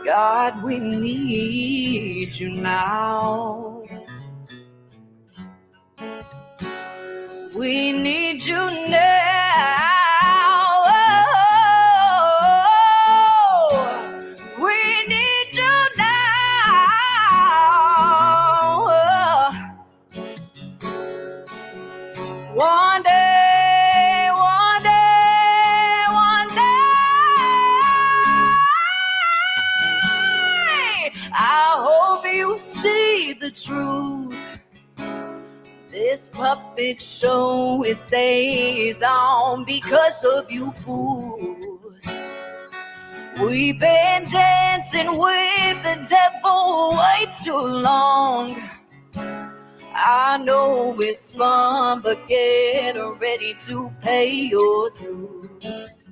God, we need you now. We need you now. We need you now. One day, one day, one day, I hope you see the truth. This puppet show, it stays on because of you fools. We've been dancing with the devil way too long. I know it's fun, but get ready to pay your dues.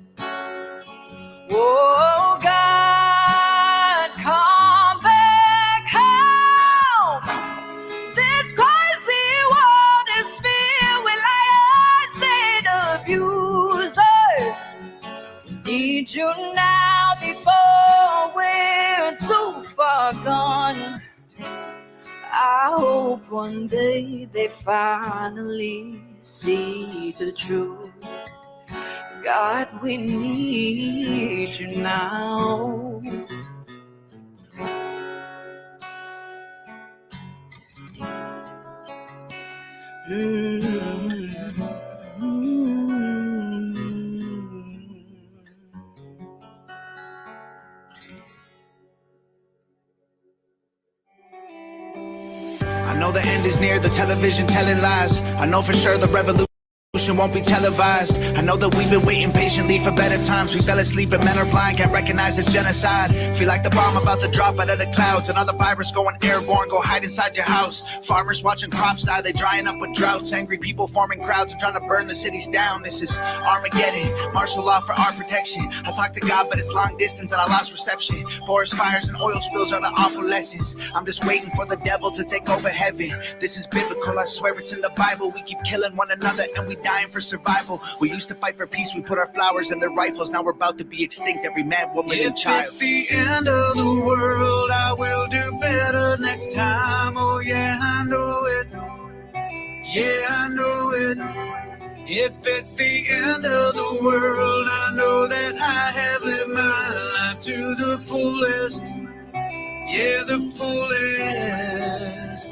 Oh God, come back home. This crazy world is filled with liars and abusers. Need you now before we're too far gone. I hope one day they finally see the truth. God, we need you now. I know the end is near, the television telling lies. I know for sure the revolution won't be televised. I know that we've been waiting patiently for better times. We fell asleep and men are blind, can't recognize it's genocide. Feel like the bomb about to drop out of the clouds. Another virus going airborne, go hide inside your house. Farmers watching crops die, they drying up with droughts. Angry people forming crowds are trying to burn the cities down. This is Armageddon, martial law for our protection. I talk to God but it's long distance and I lost reception. Forest fires and oil spills are the awful lessons. I'm just waiting for the devil to take over heaven. This is biblical, I swear it's in the Bible. We keep killing one another and we dying for survival. We used to fight for peace, we put our flowers in their rifles. Now we're about to be extinct, every man, woman, and child. If it's the end of the world, I will do better next time. Oh yeah, I know it. Yeah, I know it. If it's the end of the world, I know that I have lived my life to the fullest. Yeah, the fullest.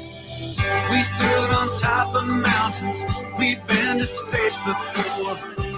We stood on top of mountains, we've been to space before.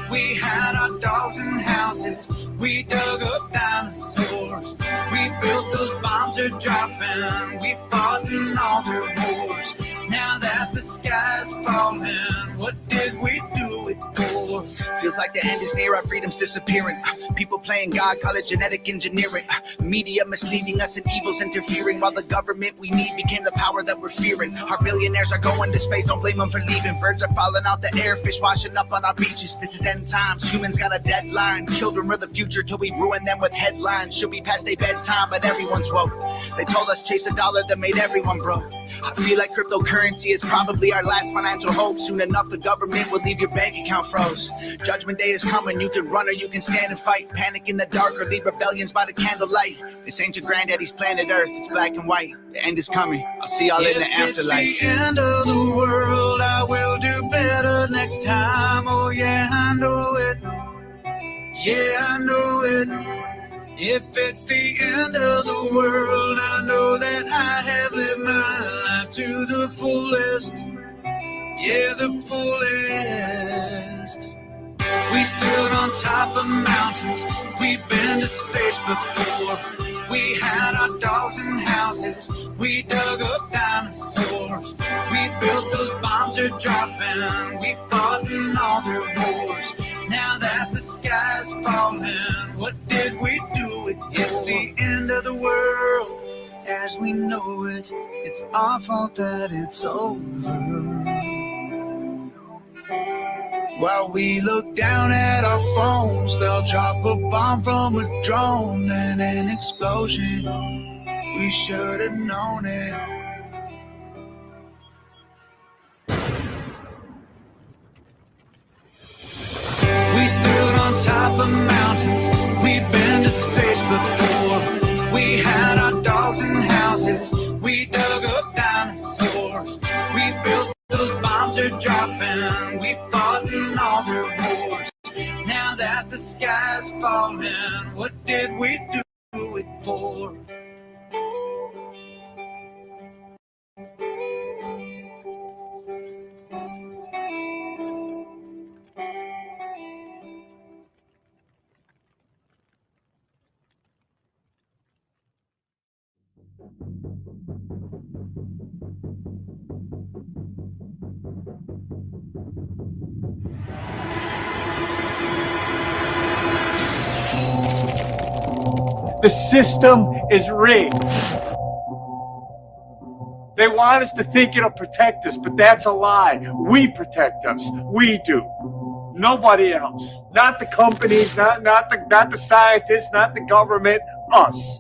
We had our dogs and houses, we dug up dinosaurs. We built those bombs are dropping, we fought in all their wars. Now that the sky's falling, what did we do it for? Feels like the end is near, our freedom's disappearing. People playing God, call it genetic engineering. Media misleading us and evil's interfering. While the government we need became the power that we're fearing. Our billionaires are going to space, don't blame them for leaving. Birds are falling out the air, fish washing up on our beaches. This is end times, humans got a deadline. Children are the future till we ruin them with headlines. Should be past their bedtime, but everyone's woke. They told us chase a dollar that made everyone broke. I feel like cryptocurrency is probably our last financial hope. Soon enough the government will leave your bank account froze. Judgment day is coming, you can run or you can stand and fight. Panic in the dark or lead rebellions by the candlelight. This ain't your granddaddy's planet Earth, it's black and white. The end is coming, I'll see y'all in the afterlife. If it's the end of the world, I will do better next time. Oh yeah, I know it. Yeah, I know it. If it's the end of the world, I know that I have lived my life to the fullest. Yeah, the fullest. We stood on top of mountains, we've been to space before. We had our dogs and houses, we dug up dinosaurs. We built those bombs are dropping, we fought in all their wars. Now that the sky's falling, what did we do it for? It's the end of the world as we know it. It's our fault that it's over. While we look down at our phones, they'll drop a bomb from a drone, then an explosion. We should have known it. We stood on top of mountains, we've been to space before. We had sky's falling. What did we do it for? The system is rigged. They want us to think it'll protect us, but that's a lie. We protect us. We do. Nobody else. Not the companies, not the scientists, not the government. Us.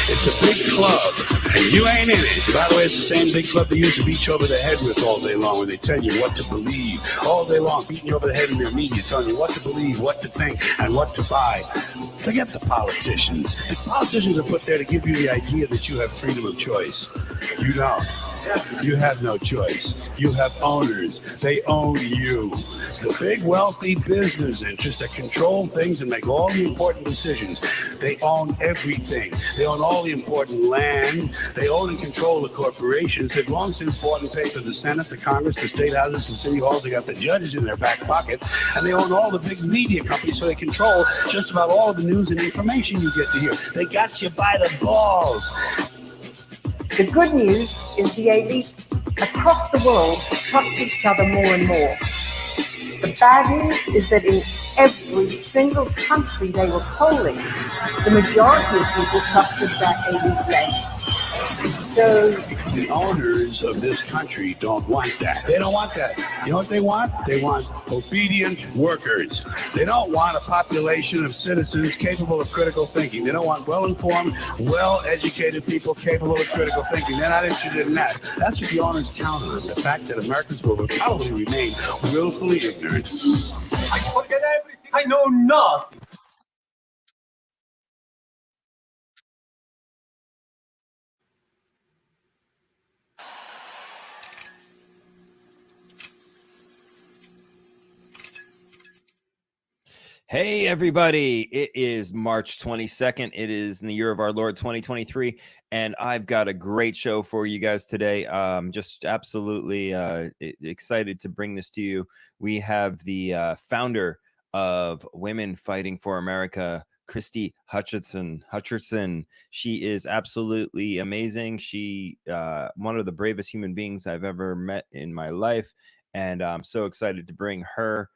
It's a big club, and you ain't in it. By the way, it's the same big club they used to beat you over the head with all day long when they tell you what to believe. All day long, beating you over the head in their media, telling you what to believe, what to think, and what to buy. Forget the politicians. The politicians are put there to give you the idea that you have freedom of choice. You don't. You have no choice. You have owners. They own you. The big wealthy business interests that control things and make all the important decisions. They own everything. They own all the important land. They own and control the corporations. They've long since bought and paid for the Senate, the Congress, the state houses, and city halls. They got the judges in their back pockets. And they own all the big media companies, so they control just about all the news and information you get to hear. They got you by the balls. The good news is the elite across the world trust each other more and more. The bad news is that in every single country they were polling, the majority of people trusted that elite less. So the owners of this country don't want that. They don't want that. You know what they want? They want obedient workers. They don't want a population of citizens capable of critical thinking. They don't want well-informed, well-educated people capable of critical thinking. They're not interested in that. That's what the owners count on, the fact that Americans will probably remain willfully ignorant. I forget everything. I know nothing. Hey, everybody. It is March 22nd. It is in the year of our Lord 2023, and I've got a great show for you guys today. Just absolutely excited to bring this to you. We have the founder of Women Fighting for America, Christie Hutcherson. She is absolutely amazing. She one of the bravest human beings I've ever met in my life, and I'm so excited to bring her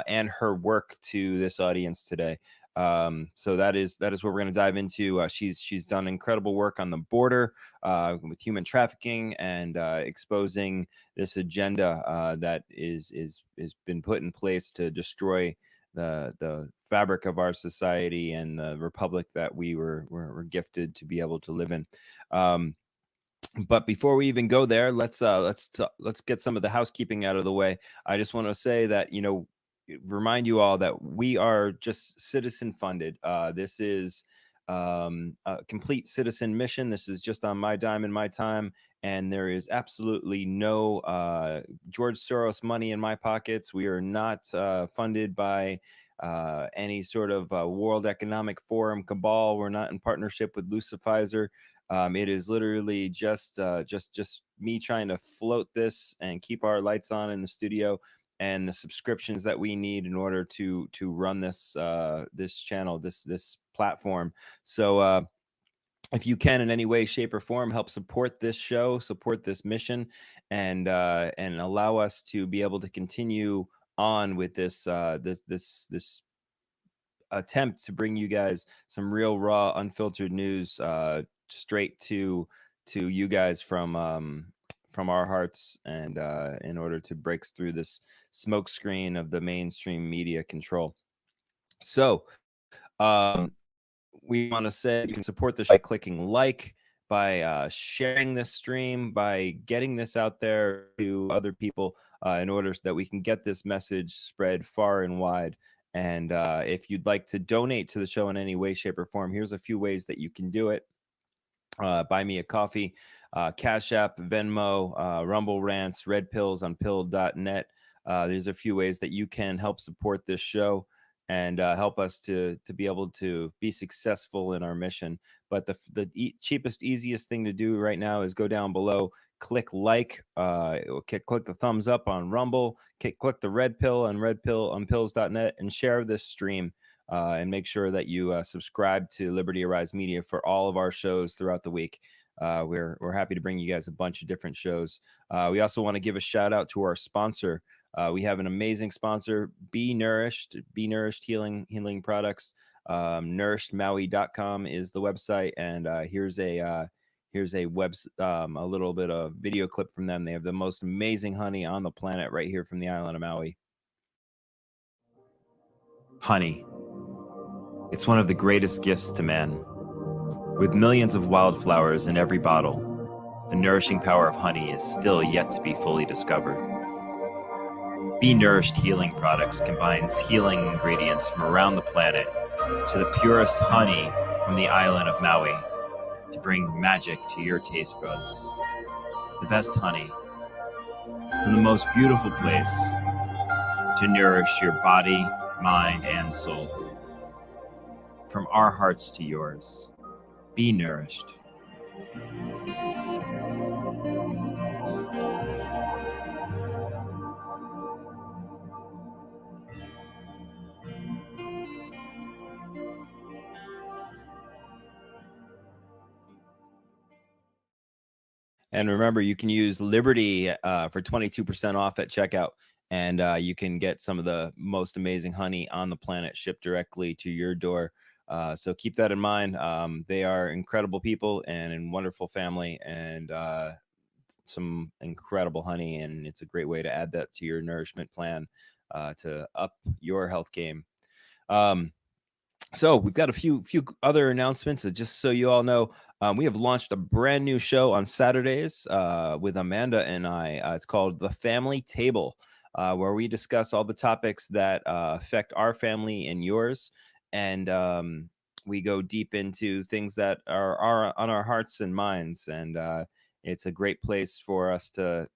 and her work to this audience today. So that is what we're going to dive into. She's done incredible work on the border with human trafficking and exposing this agenda that is been put in place to destroy the fabric of our society and the republic that we were gifted to be able to live in. But before we even go there, let's get some of the housekeeping out of the way. I just want to say that, remind you all that we are just citizen funded. This is a complete citizen mission. This is just on my dime and my time, and there is absolutely no George Soros money in my pockets. We are not funded by any sort of World Economic Forum cabal. We're not in partnership with Lucifizer. It is literally just me trying to float this and keep our lights on in the studio, and the subscriptions that we need in order to run this this channel, this platform. So if you can in any way, shape, or form, help support this show, support this mission, and allow us to be able to continue on with this this attempt to bring you guys some real, raw, unfiltered news straight to you guys from our hearts, and in order to break through this smoke screen of the mainstream media control. So we want to say you can support the show by clicking like, by sharing this stream, by getting this out there to other people in order so that we can get this message spread far and wide. And if you'd like to donate to the show in any way, shape, or form, here's a few ways that you can do it. Buy me a coffee, Cash App, Venmo, Rumble Rants, Red Pills on pill.net. There's a few ways that you can help support this show and help us to be able to be successful in our mission. But the cheapest, easiest thing to do right now is go down below, click click the thumbs up on Rumble, click the red pill on redpills.net, and share this stream. And make sure that you subscribe to Liberty Arise Media for all of our shows throughout the week. We're happy to bring you guys a bunch of different shows. We also want to give a shout out to our sponsor. We have an amazing sponsor, Be Nourished Healing Products. NourishedMaui.com is the website, and here's a little bit of video clip from them. They have the most amazing honey on the planet right here from the island of Maui. Honey. It's one of the greatest gifts to man. With millions of wildflowers in every bottle, the nourishing power of honey is still yet to be fully discovered. Be Nourished Healing Products combines healing ingredients from around the planet to the purest honey from the island of Maui to bring magic to your taste buds. The best honey from the most beautiful place to nourish your body, mind, and soul. From our hearts to yours, be nourished. And remember, you can use Liberty for 22% off at checkout. And you can get some of the most amazing honey on the planet shipped directly to your door. So keep that in mind. They are incredible people and a wonderful family, and some incredible honey. And it's a great way to add that to your nourishment plan to up your health game. So we've got a few other announcements. Just so you all know, we have launched a brand new show on Saturdays with Amanda and I. It's called The Family Table, where we discuss all the topics that affect our family and yours. And we go deep into things that are on our hearts and minds. And it's a great place for us to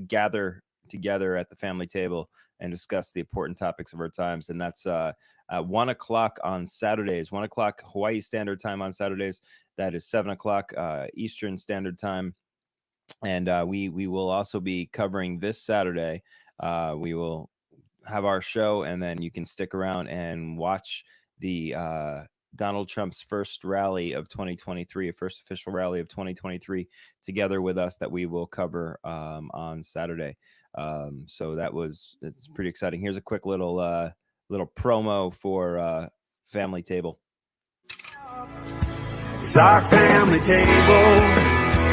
gather together at the family table and discuss the important topics of our times. And that's at 1 o'clock on Saturdays, 1 o'clock Hawaii Standard Time on Saturdays. That is 7 o'clock Eastern Standard Time. And we will also be covering this Saturday. We will have our show, and then you can stick around and watch the Donald Trump's first rally of 2023, first official rally of 2023, together with us, that we will cover on Saturday. So it's pretty exciting. Here's a quick little promo for Family Table. It's our family table.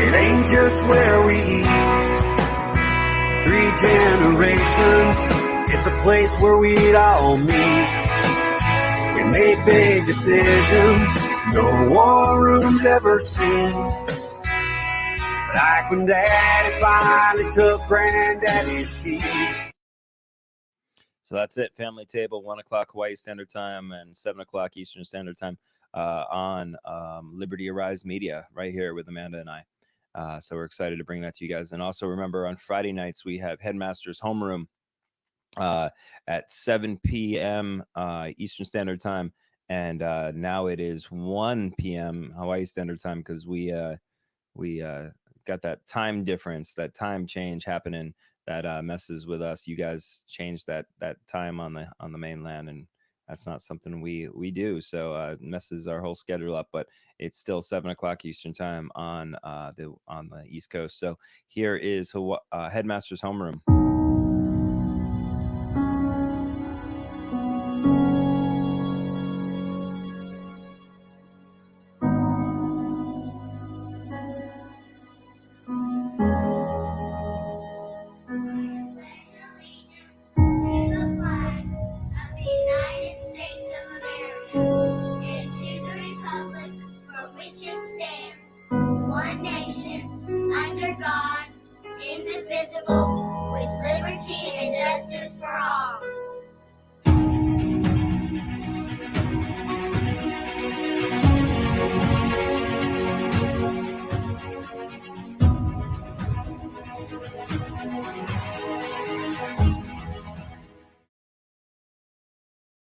It ain't just where we eat. 3 generations. It's a place where we'd all meet. We made big decisions no war room's ever seen. Like when Daddy finally took Granddaddy's keys. So that's it. Family Table, 1 o'clock Hawaii Standard Time and 7 o'clock Eastern Standard Time on Liberty Arise Media, right here with Amanda and I. So we're excited to bring that to you guys. And also remember, on Friday nights, we have Headmaster's Homeroom at 7 p.m. Eastern Standard Time. And now it is 1 p.m. Hawaii Standard Time, because we got that time difference, that time change happening that messes with us. You guys changed that time on the mainland, and that's not something we do. So it messes our whole schedule up, but it's still 7 o'clock Eastern Time on the East Coast. So here is Headmaster's Homeroom. One nation, under God, indivisible, with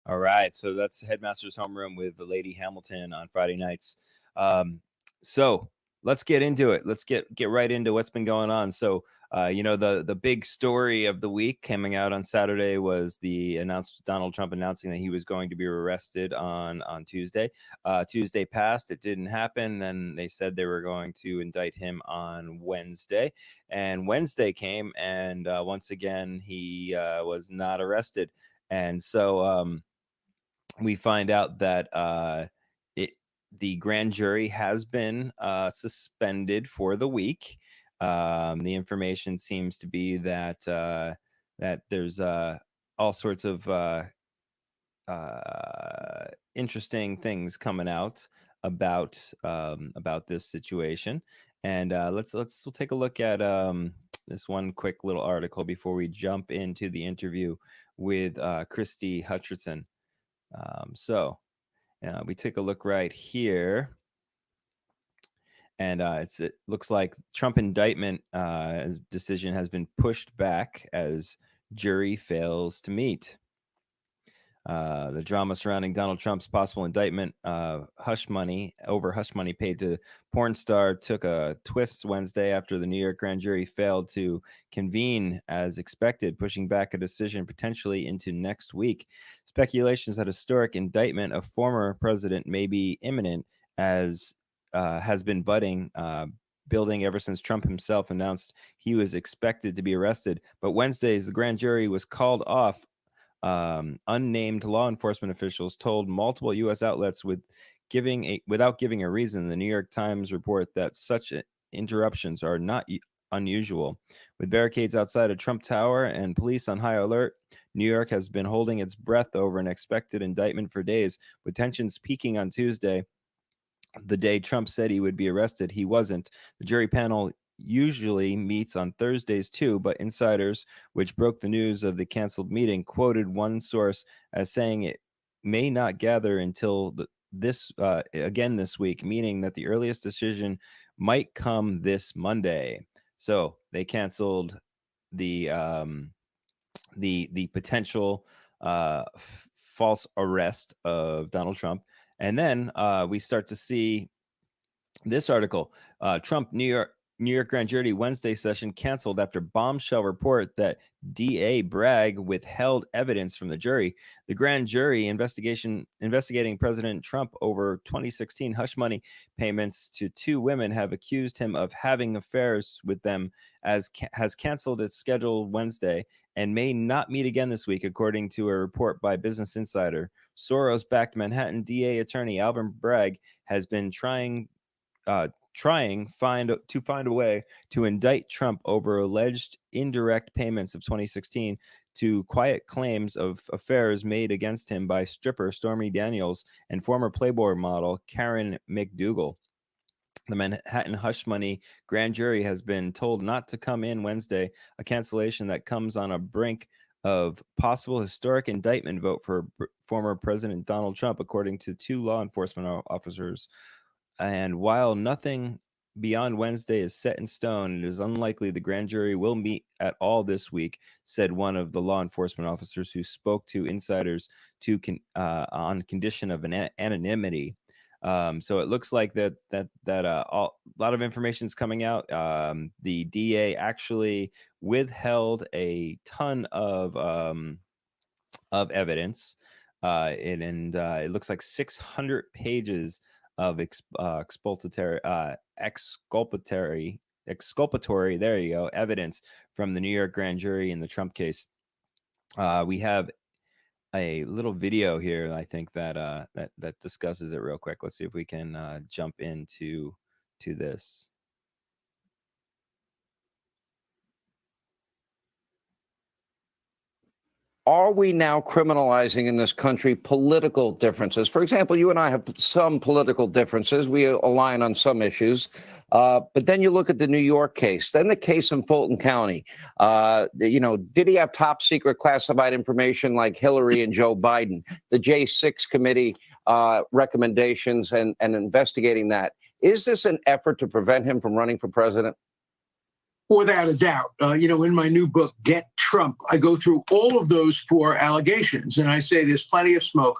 All right, so that's Headmaster's Homeroom with the Lady Hamilton on Friday nights. So let's get into it. Let's get right into what's been going on. So, the big story of the week coming out on Saturday was Donald Trump announcing that he was going to be arrested on Tuesday. Tuesday passed, it didn't happen. Then they said they were going to indict him on Wednesday, and Wednesday came, and once again he was not arrested, and so. We find out that the grand jury has been suspended for the week. The information seems to be that that there's all sorts of interesting things coming out about this situation, and we'll take a look at this one quick little article before we jump into the interview with Christie Hutcherson. So we take a look right here, and it looks like Trump indictment decision has been pushed back as jury fails to meet. The drama surrounding Donald Trump's possible indictment, hush money paid to porn star, took a twist Wednesday after the New York grand jury failed to convene as expected, pushing back a decision potentially into next week. Speculations that historic indictment of former president may be imminent has been building ever since Trump himself announced he was expected to be arrested. But Wednesday's the grand jury was called off. Unnamed law enforcement officials told multiple U.S. outlets without giving a reason. The New York Times report that such interruptions are not unusual. With barricades outside a Trump Tower and police on high alert, New York has been holding its breath over an expected indictment for days, with tensions peaking on Tuesday. The day Trump said he would be arrested, he wasn't. The jury panel usually meets on Thursdays too, but insiders, which broke the news of the canceled meeting, quoted one source as saying it may not gather until this week, meaning that the earliest decision might come this Monday. So they canceled the potential false arrest of Donald Trump, and then we start to see this article: Trump New York grand jury Wednesday session canceled after bombshell report that DA Bragg withheld evidence from the jury. The grand jury investigating President Trump over 2016 hush money payments to two women have accused him of having affairs with them, has canceled its scheduled Wednesday and may not meet again this week, according to a report by Business Insider. Soros-backed Manhattan DA attorney Alvin Bragg has been trying to find a way to indict Trump over alleged indirect payments of 2016 to quiet claims of affairs made against him by stripper Stormy Daniels and former Playboy model Karen McDougal. The Manhattan hush money grand jury has been told not to come in Wednesday, a cancellation that comes on a brink of possible historic indictment vote for former President Donald Trump, according to two law enforcement officers. And while nothing beyond Wednesday is set in stone, it is unlikely the grand jury will meet at all this week, said one of the law enforcement officers who spoke to insiders on condition of an anonymity. So it looks like that a lot of information is coming out. The DA actually withheld a ton of evidence, and it looks like 600 pages of exculpatory there you go, evidence from the New York grand jury in the Trump case. We have a little video here, I think, that discusses it real quick. Let's see if we can jump into this. Are we now criminalizing in this country political differences? For example, you and I have some political differences. We align on some issues. But then you look at the New York case, then the case in Fulton County. Did he have top secret classified information like Hillary and Joe Biden? The J6 committee recommendations and investigating that. Is this an effort to prevent him from running for president? Without a doubt. In my new book, Get Trump, I go through all of those 4 allegations, and I say there's plenty of smoke,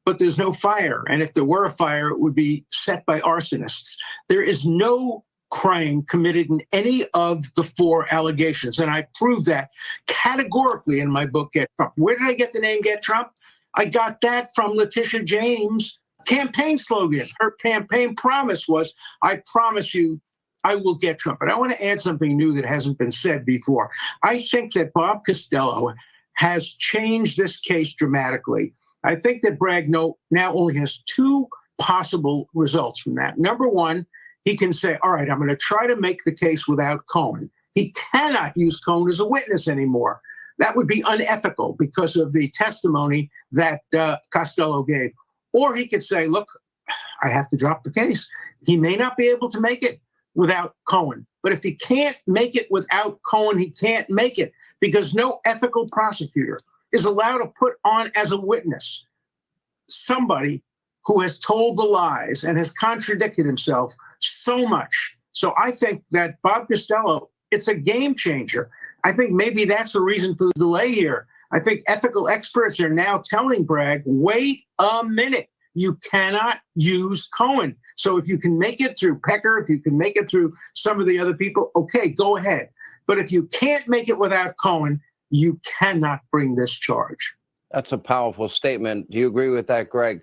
but there's no fire. And if there were a fire, it would be set by arsonists. There is no crime committed in any of the 4 allegations, and I prove that categorically in my book, Get Trump. Where did I get the name Get Trump? I got that from Letitia James' campaign slogan. Her campaign promise was, I promise you, I will get Trump. But I want to add something new that hasn't been said before. I think that Bob Costello has changed this case dramatically. I think that Bragg now only has 2 possible results from that. Number one, he can say, all right, I'm going to try to make the case without Cohen. He cannot use Cohen as a witness anymore. That would be unethical because of the testimony that Costello gave. Or he could say, look, I have to drop the case. He may not be able to make it without Cohen. But if he can't make it without Cohen, he can't make it because no ethical prosecutor is allowed to put on as a witness somebody who has told the lies and has contradicted himself so much. So I think that Bob Costello, it's a game changer. I think maybe that's the reason for the delay here. I think ethical experts are now telling Bragg, wait a minute, you cannot use Cohen. So if you can make it through Pecker, if you can make it through some of the other people, okay, go ahead. But if you can't make it without Cohen, you cannot bring this charge. That's a powerful statement. Do you agree with that, Greg?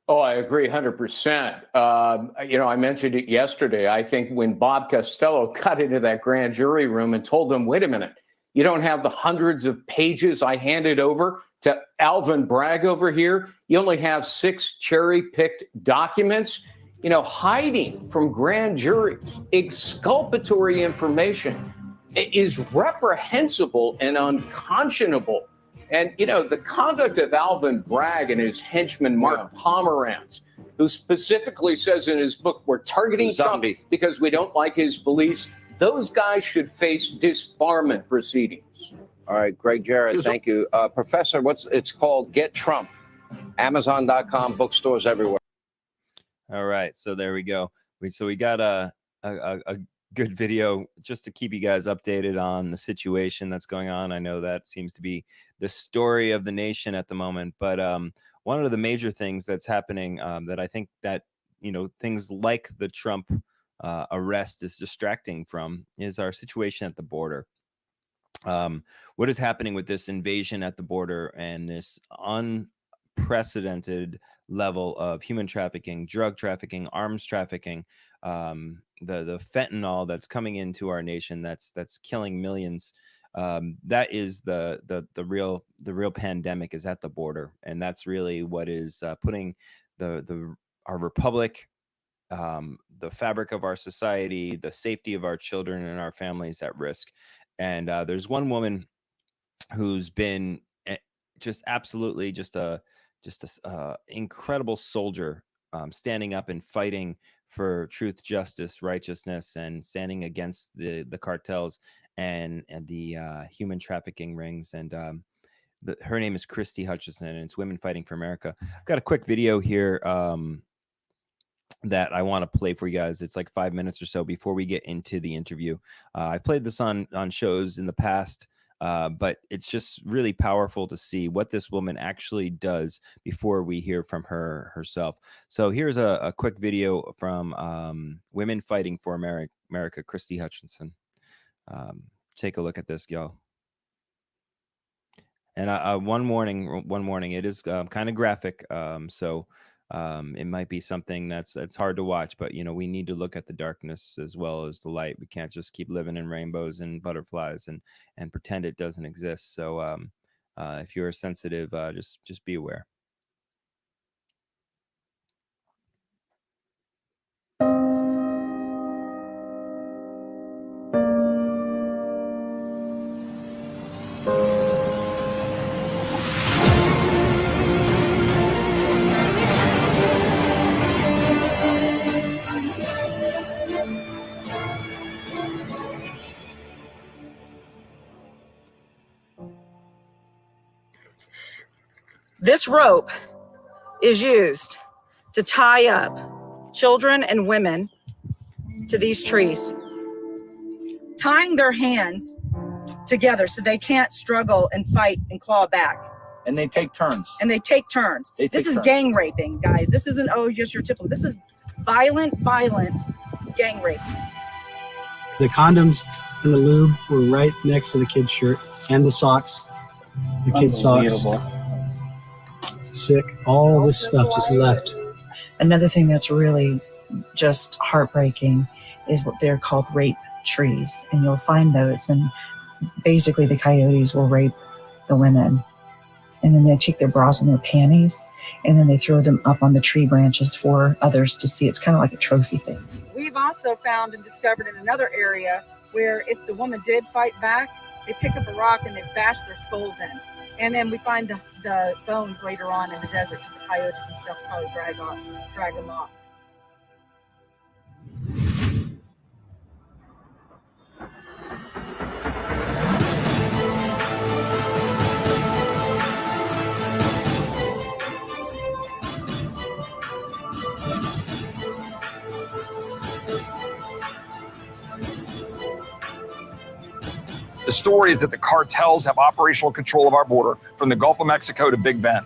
Oh, I agree 100%. I mentioned it yesterday. I think when Bob Costello got into that grand jury room and told them, wait a minute, you don't have the hundreds of pages I handed over to Alvin Bragg over here. You only have 6 cherry-picked documents, hiding from grand juries. Exculpatory information is reprehensible and unconscionable. And, the conduct of Alvin Bragg and his henchman, Mark Pomerantz, who specifically says in his book, we're targeting Trump because we don't like his beliefs. Those guys should face disbarment proceedings. All right, Greg Jarrett, thank you. Professor, it's called Get Trump. Amazon.com, bookstores everywhere. All right, so there we go. We got a good video just to keep you guys updated on the situation that's going on. I know that seems to be the story of the nation at the moment, but one of the major things that's happening that I think that things like the Trump arrest is distracting from is our situation at the border. What is happening with this invasion at the border and this unprecedented level of human trafficking, drug trafficking, arms trafficking, the fentanyl that's coming into our nation that's killing millions. That is the real pandemic is at the border, and that's really what is putting our republic, the fabric of our society, the safety of our children and our families at risk. And there's one woman who's been just absolutely just a incredible soldier, standing up and fighting for truth, justice, righteousness, and standing against the cartels and the human trafficking rings. And her name is Christie Hutcherson, and it's Women Fighting for America. I've got a quick video here that I want to play for you guys. It's like 5 minutes or so before we get into the interview. I've played this on shows in the past, but it's just really powerful to see what this woman actually does before we hear from her herself. So here's a quick video from Women Fighting for America, Christie Hutcherson. Take a look at this, y'all. And one warning, it is kind of graphic, so it might be something that's hard to watch, but we need to look at the darkness as well as the light. We can't just keep living in rainbows and butterflies and pretend it doesn't exist. So if you're sensitive, just be aware. This rope is used to tie up children and women to these trees. tying their hands together so they can't struggle and fight and claw back. And they take turns. This is gang raping, guys. This isn't, oh, just your typical. This is violent gang rape. The condoms and the lube were right next to the kid's shirt and the socks. The kid's socks. Sick. All this stuff just left. Another thing that's really just heartbreaking is what they're called rape trees. And you'll find those. And basically the coyotes will rape the women. And then they take their bras and their panties, and then they throw them up on the tree branches for others to see. It's kind of like a trophy thing. We've also found and discovered in another area where if the woman did fight back, they pick up a rock and they bash their skulls in. And then we find the bones later on in the desert because the coyotes and stuff probably drag them off. The story is that the cartels have operational control of our border from the Gulf of Mexico to Big Bend.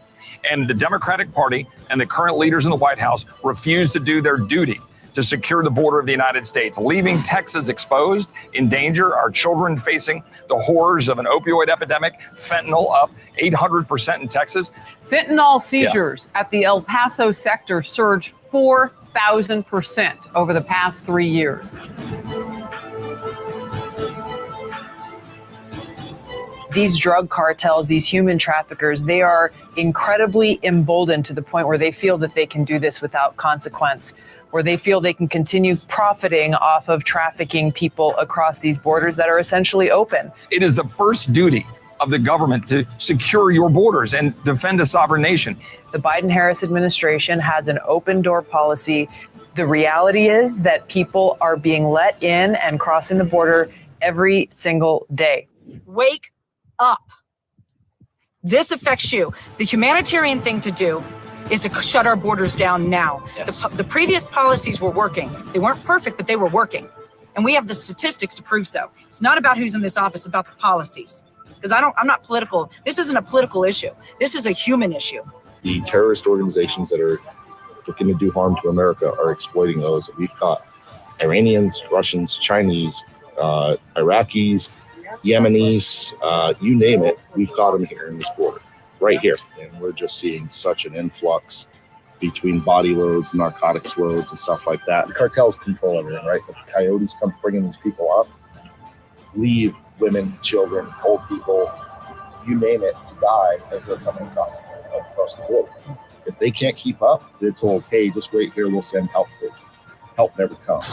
And the Democratic Party and the current leaders in the White House refuse to do their duty to secure the border of the United States, leaving Texas exposed, in danger, our children facing the horrors of an opioid epidemic, fentanyl up 800% in Texas. Fentanyl seizures at the El Paso sector surged 4,000% over the past 3 years. These drug cartels, these human traffickers, they are incredibly emboldened to the point where they feel that they can do this without consequence, where they feel they can continue profiting off of trafficking people across these borders that are essentially open. It is the first duty of the government to secure your borders and defend a sovereign nation. The Biden-Harris administration has an open door policy. The reality is that people are being let in and crossing the border every single day. Wake up. This affects you. The humanitarian thing to do is to shut our borders down now. Yes. The previous policies were working. They weren't perfect, but they were working. And we have the statistics to prove so. It's not about who's in this office, about the policies. Because I'm not political. This isn't a political issue. This is a human issue. The terrorist organizations that are looking to do harm to America are exploiting those. We've got Iranians, Russians, Chinese, Iraqis, Yemenis, you name it, we've got them here in this border, right here. And we're just seeing such an influx between body loads, narcotics loads, and stuff like that. The cartels control everything, right? But the coyotes come bringing these people up, leave women, children, old people, you name it, to die as they're coming across the border. If they can't keep up, they're told, hey, just wait here, we'll send help for you. Help never comes.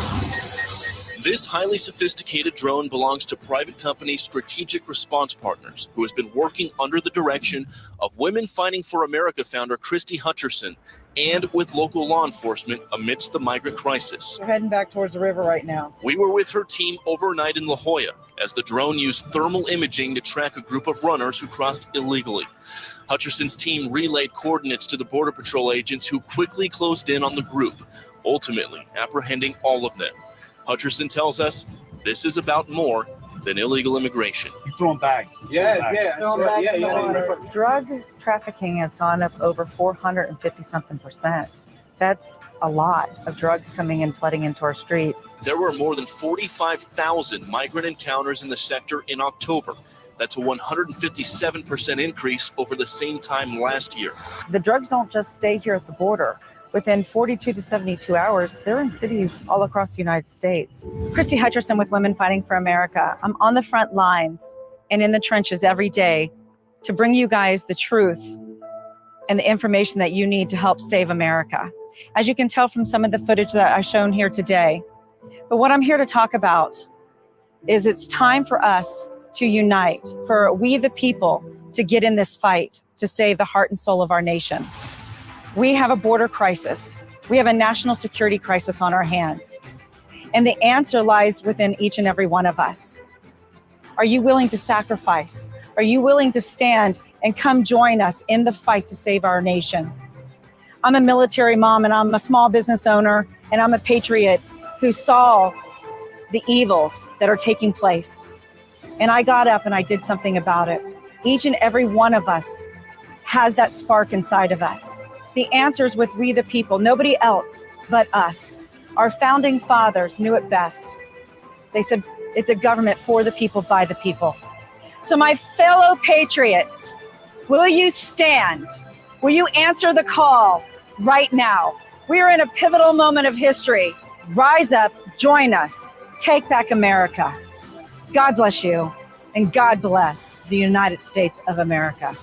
This highly sophisticated drone belongs to private company Strategic Response Partners, who has been working under the direction of Women Fighting for America founder Christie Hutcherson and with local law enforcement amidst the migrant crisis. We're heading back towards the river right now. We were with her team overnight in La Jolla as the drone used thermal imaging to track a group of runners who crossed illegally. Hutcherson's team relayed coordinates to the Border Patrol agents who quickly closed in on the group, ultimately apprehending all of them. Hutcherson tells us this is about more than illegal immigration. You throwing bags. Drug trafficking has gone up over 450-something%. That's a lot of drugs coming in, flooding into our street. There were more than 45,000 migrant encounters in the sector in October. That's a 157% increase over the same time last year. The drugs don't just stay here at the border. Within 42 to 72 hours, they're in cities all across the United States. Christie Hutcherson with Women Fighting for America. I'm on the front lines and in the trenches every day to bring you guys the truth and the information that you need to help save America. As you can tell from some of the footage that I've shown here today. But what I'm here to talk about is it's time for us to unite, for we the people to get in this fight to save the heart and soul of our nation. We have a border crisis. We have a national security crisis on our hands. And the answer lies within each and every one of us. Are you willing to sacrifice? Are you willing to stand and come join us in the fight to save our nation? I'm a military mom and I'm a small business owner and I'm a patriot who saw the evils that are taking place. And I got up and I did something about it. Each and every one of us has that spark inside of us. The answer is with we the people, nobody else but us. Our founding fathers knew it best. They said it's a government for the people, by the people. So my fellow patriots, will you stand? Will you answer the call right now? We are in a pivotal moment of history. Rise up, join us, take back America. God bless you, and God bless the United States of America.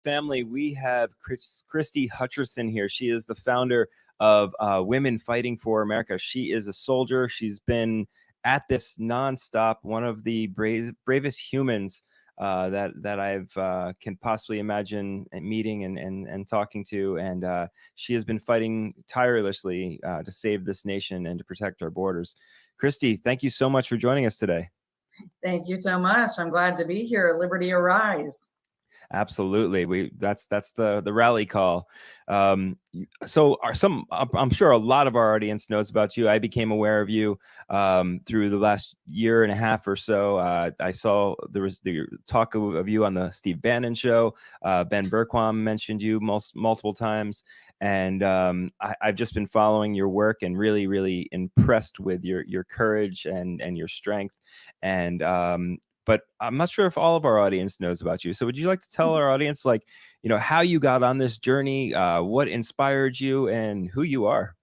Family, we have Christie Hutcherson here. She is the founder of Women Fighting for America. She is a soldier. She's been at this nonstop, one of the bravest humans that I've can possibly imagine meeting and talking to. And she has been fighting tirelessly to save this nation and to protect our borders. Christie, thank you so much for joining us today. Thank you so much. I'm glad to be here. Liberty arise. Absolutely. That's the rally call. I'm sure a lot of our audience knows about you. I became aware of you through the last year and a half or so. I saw there was the talk of you on the Steve Bannon show. Ben Berquam mentioned you multiple times. And I've just been following your work and really, really impressed with your courage and your strength. And but I'm not sure if all of our audience knows about you. So would you like to tell our audience, how you got on this journey, what inspired you, and who you are?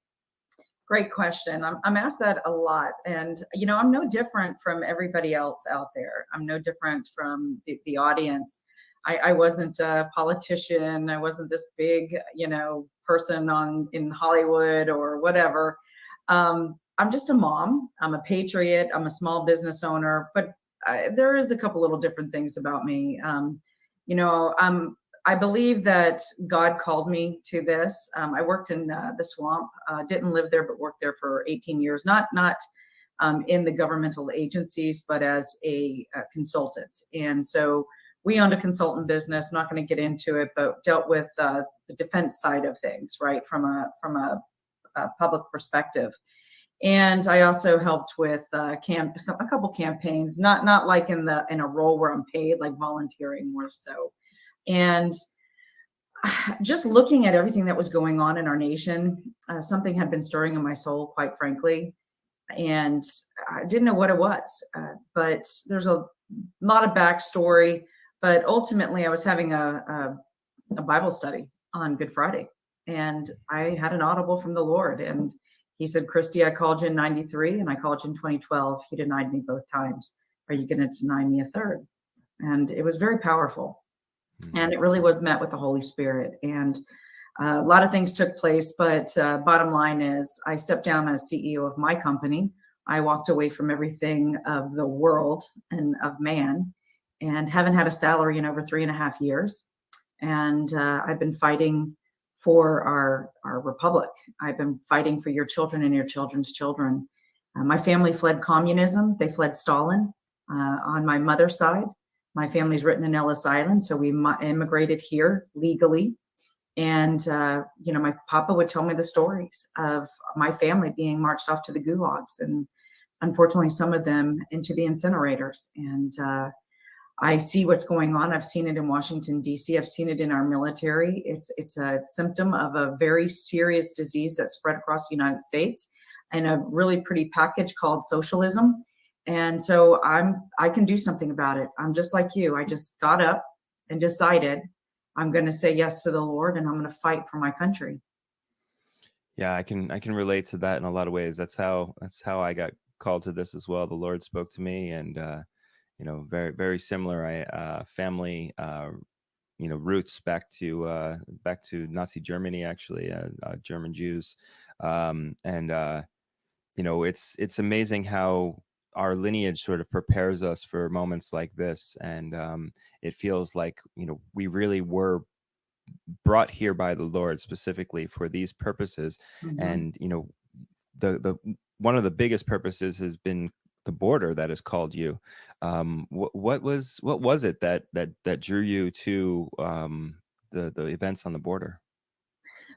Great question. I'm asked that a lot. And, I'm no different from everybody else out there. I'm no different from the audience. I wasn't a politician. I wasn't this big, person in Hollywood or whatever. I'm just a mom. I'm a patriot. I'm a small business owner. But there is a couple little different things about me. I believe that God called me to this. I worked in the swamp, didn't live there, but worked there for 18 years, not in the governmental agencies, but as a consultant. And so we owned a consultant business, not going to get into it, but dealt with the defense side of things, right, from a public perspective. And I also helped with a couple campaigns, not like in a role where I'm paid, like volunteering more so. And just looking at everything that was going on in our nation, something had been stirring in my soul, quite frankly, and I didn't know what it was. But there's a lot of backstory. But ultimately, I was having a Bible study on Good Friday, and I had an audible from the Lord, and He said, Christie, I called you in 93 and I called you in 2012. You denied me both times. Are you going to deny me a third? And it was very powerful. And it really was met with the Holy Spirit. And a lot of things took place, but bottom line is I stepped down as CEO of my company. I walked away from everything of the world and of man and haven't had a salary in over 3.5 years. And I've been fighting for our republic. I've been fighting for your children and your children's children. My family fled communism. They fled Stalin. On my mother's side, my family's written in Ellis Island, so we immigrated here legally. And my papa would tell me the stories of my family being marched off to the gulags, and unfortunately, some of them into the incinerators. And I see what's going on. I've seen it in Washington, D.C. I've seen it in our military. It's a symptom of a very serious disease that spread across the United States and a really pretty package called socialism. And so I can do something about it. I'm just like you. I just got up and decided I'm going to say yes to the Lord, and I'm going to fight for my country. Yeah, I can relate to that in a lot of ways. That's how I got called to this as well. The Lord spoke to me, and very, very similar. Family, roots back to Nazi Germany, actually, German Jews, it's amazing how our lineage sort of prepares us for moments like this, and it feels like we really were brought here by the Lord specifically for these purposes. Mm-hmm. And the one of the biggest purposes has been the border that has called you. What was it that drew you to the events on the border?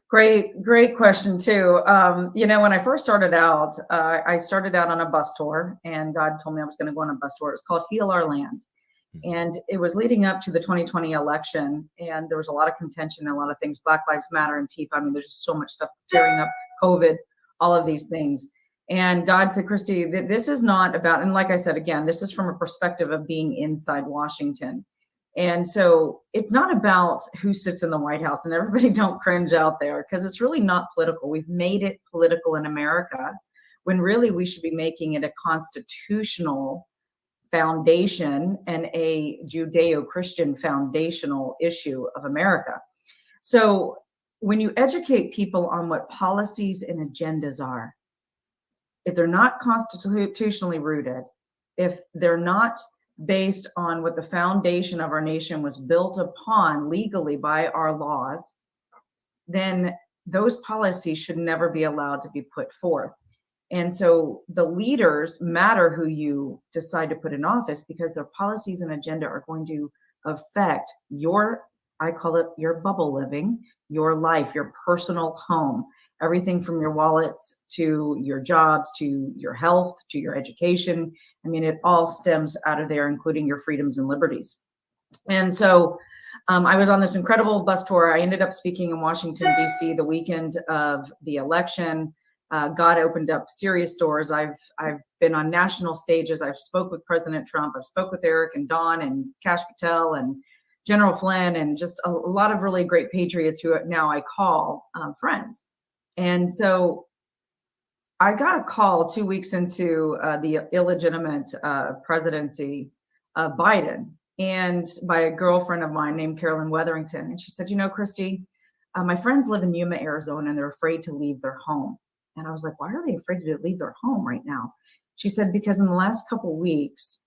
Great question too. When I first started out, I started out on a bus tour, and God told me I was going to go on a bus tour. It was called Heal Our Land. And it was leading up to the 2020 election, and there was a lot of contention and a lot of things, Black Lives Matter and Antifa. I mean, there's just so much stuff tearing up, COVID, all of these things. And God said, Christy, this is not about, and like I said, again, this is from a perspective of being inside Washington. And so it's not about who sits in the White House, and everybody don't cringe out there, because it's really not political. We've made it political in America when really we should be making it a constitutional foundation and a Judeo-Christian foundational issue of America. So when you educate people on what policies and agendas are, if they're not constitutionally rooted, if they're not based on what the foundation of our nation was built upon legally by our laws, then those policies should never be allowed to be put forth. And so the leaders matter who you decide to put in office, because their policies and agenda are going to affect your, I call it your bubble living, your life, your personal home, everything from your wallets to your jobs, to your health, to your education. I mean, it all stems out of there, including your freedoms and liberties. And so I was on this incredible bus tour. I ended up speaking in Washington, D.C. the weekend of the election. God opened up serious doors. I've been on national stages. I've spoke with President Trump. I've spoke with Eric and Don and Kash Patel and General Flynn, and just a lot of really great patriots who now I call friends. And so I got a call 2 weeks into the illegitimate presidency of Biden, and by a girlfriend of mine named Carolyn Weatherington. And she said, Christy, my friends live in Yuma, Arizona, and they're afraid to leave their home. And I was like, why are they afraid to leave their home right now? She said, because in the last couple of weeks,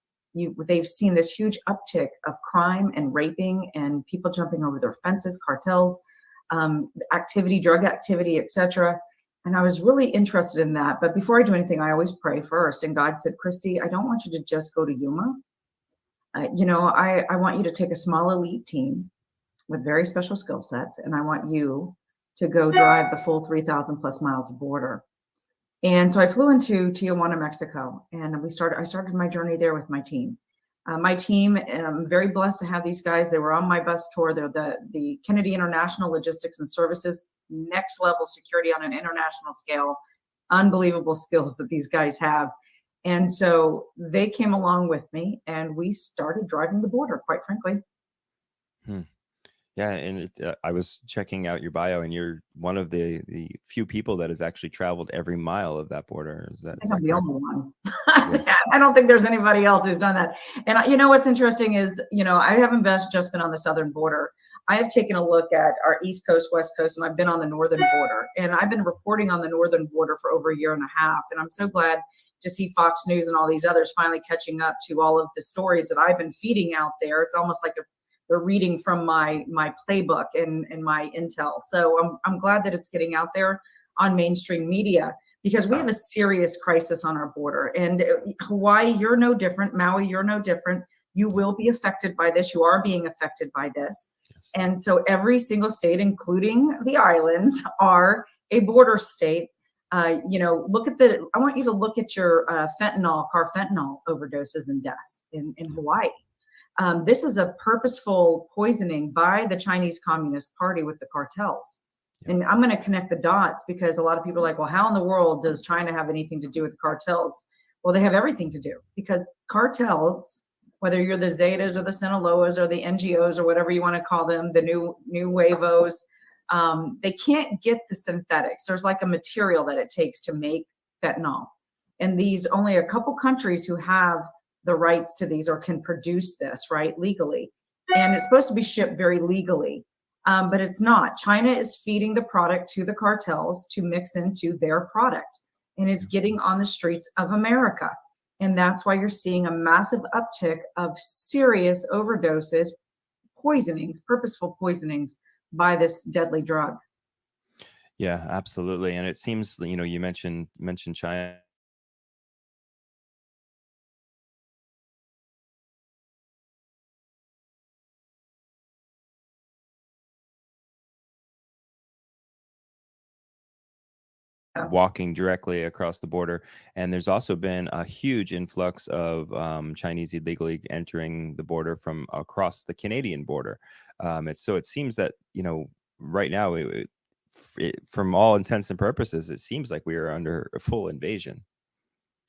they've seen this huge uptick of crime and raping and people jumping over their fences, cartels, activity, drug activity, etc. And I was really interested in that. But before I do anything, I always pray first. And God said, Christy, I don't want you to just go to Yuma. I want you to take a small elite team with very special skill sets, and I want you to go drive the full 3,000 plus miles of border. And so I flew into Tijuana, Mexico, and I started my journey there with my team. My team, I'm very blessed to have these guys. They were on my bus tour. They're the Kennedy International Logistics and Services, next level security on an international scale. Unbelievable skills that these guys have. And so they came along with me, and we started driving the border, quite frankly. Yeah, and I was checking out your bio, and you're one of the few people that has actually traveled every mile of that border. I think I'm the only one. I don't think there's anybody else who's done that. And what's interesting is, I haven't just been on the southern border. I have taken a look at our East Coast, West Coast, and I've been on the northern border. And I've been reporting on the northern border for over a year and a half. And I'm so glad to see Fox News and all these others finally catching up to all of the stories that I've been feeding out there. It's almost like they're reading from my playbook and my intel. So I'm glad that it's getting out there on mainstream media, because we have a serious crisis on our border. And Hawaii, you're no different. Maui, you're no different. You will be affected by this. You are being affected by this. Yes. And so every single state, including the islands, are a border state. I want you to look at your carfentanil overdoses and deaths in Hawaii. This is a purposeful poisoning by the Chinese Communist Party with the cartels. Yeah. And I'm going to connect the dots, because a lot of people are like, well, how in the world does China have anything to do with cartels? Well, they have everything to do, because cartels, whether you're the Zetas or the Sinaloas or the NGOs or whatever you want to call them, the new Nuevos, they can't get the synthetics. There's like a material that it takes to make fentanyl. And only a couple countries who have the rights to these or can produce this, right, legally. And it's supposed to be shipped very legally, but it's not. China is feeding the product to the cartels to mix into their product, and it's getting on the streets of America. And that's why you're seeing a massive uptick of serious overdoses, poisonings, purposeful poisonings by this deadly drug. Yeah, absolutely. And it seems, you mentioned China. walking directly across the border. And there's also been a huge influx of Chinese illegally entering the border from across the Canadian border. So it seems that, right now, from all intents and purposes, it seems like we are under a full invasion.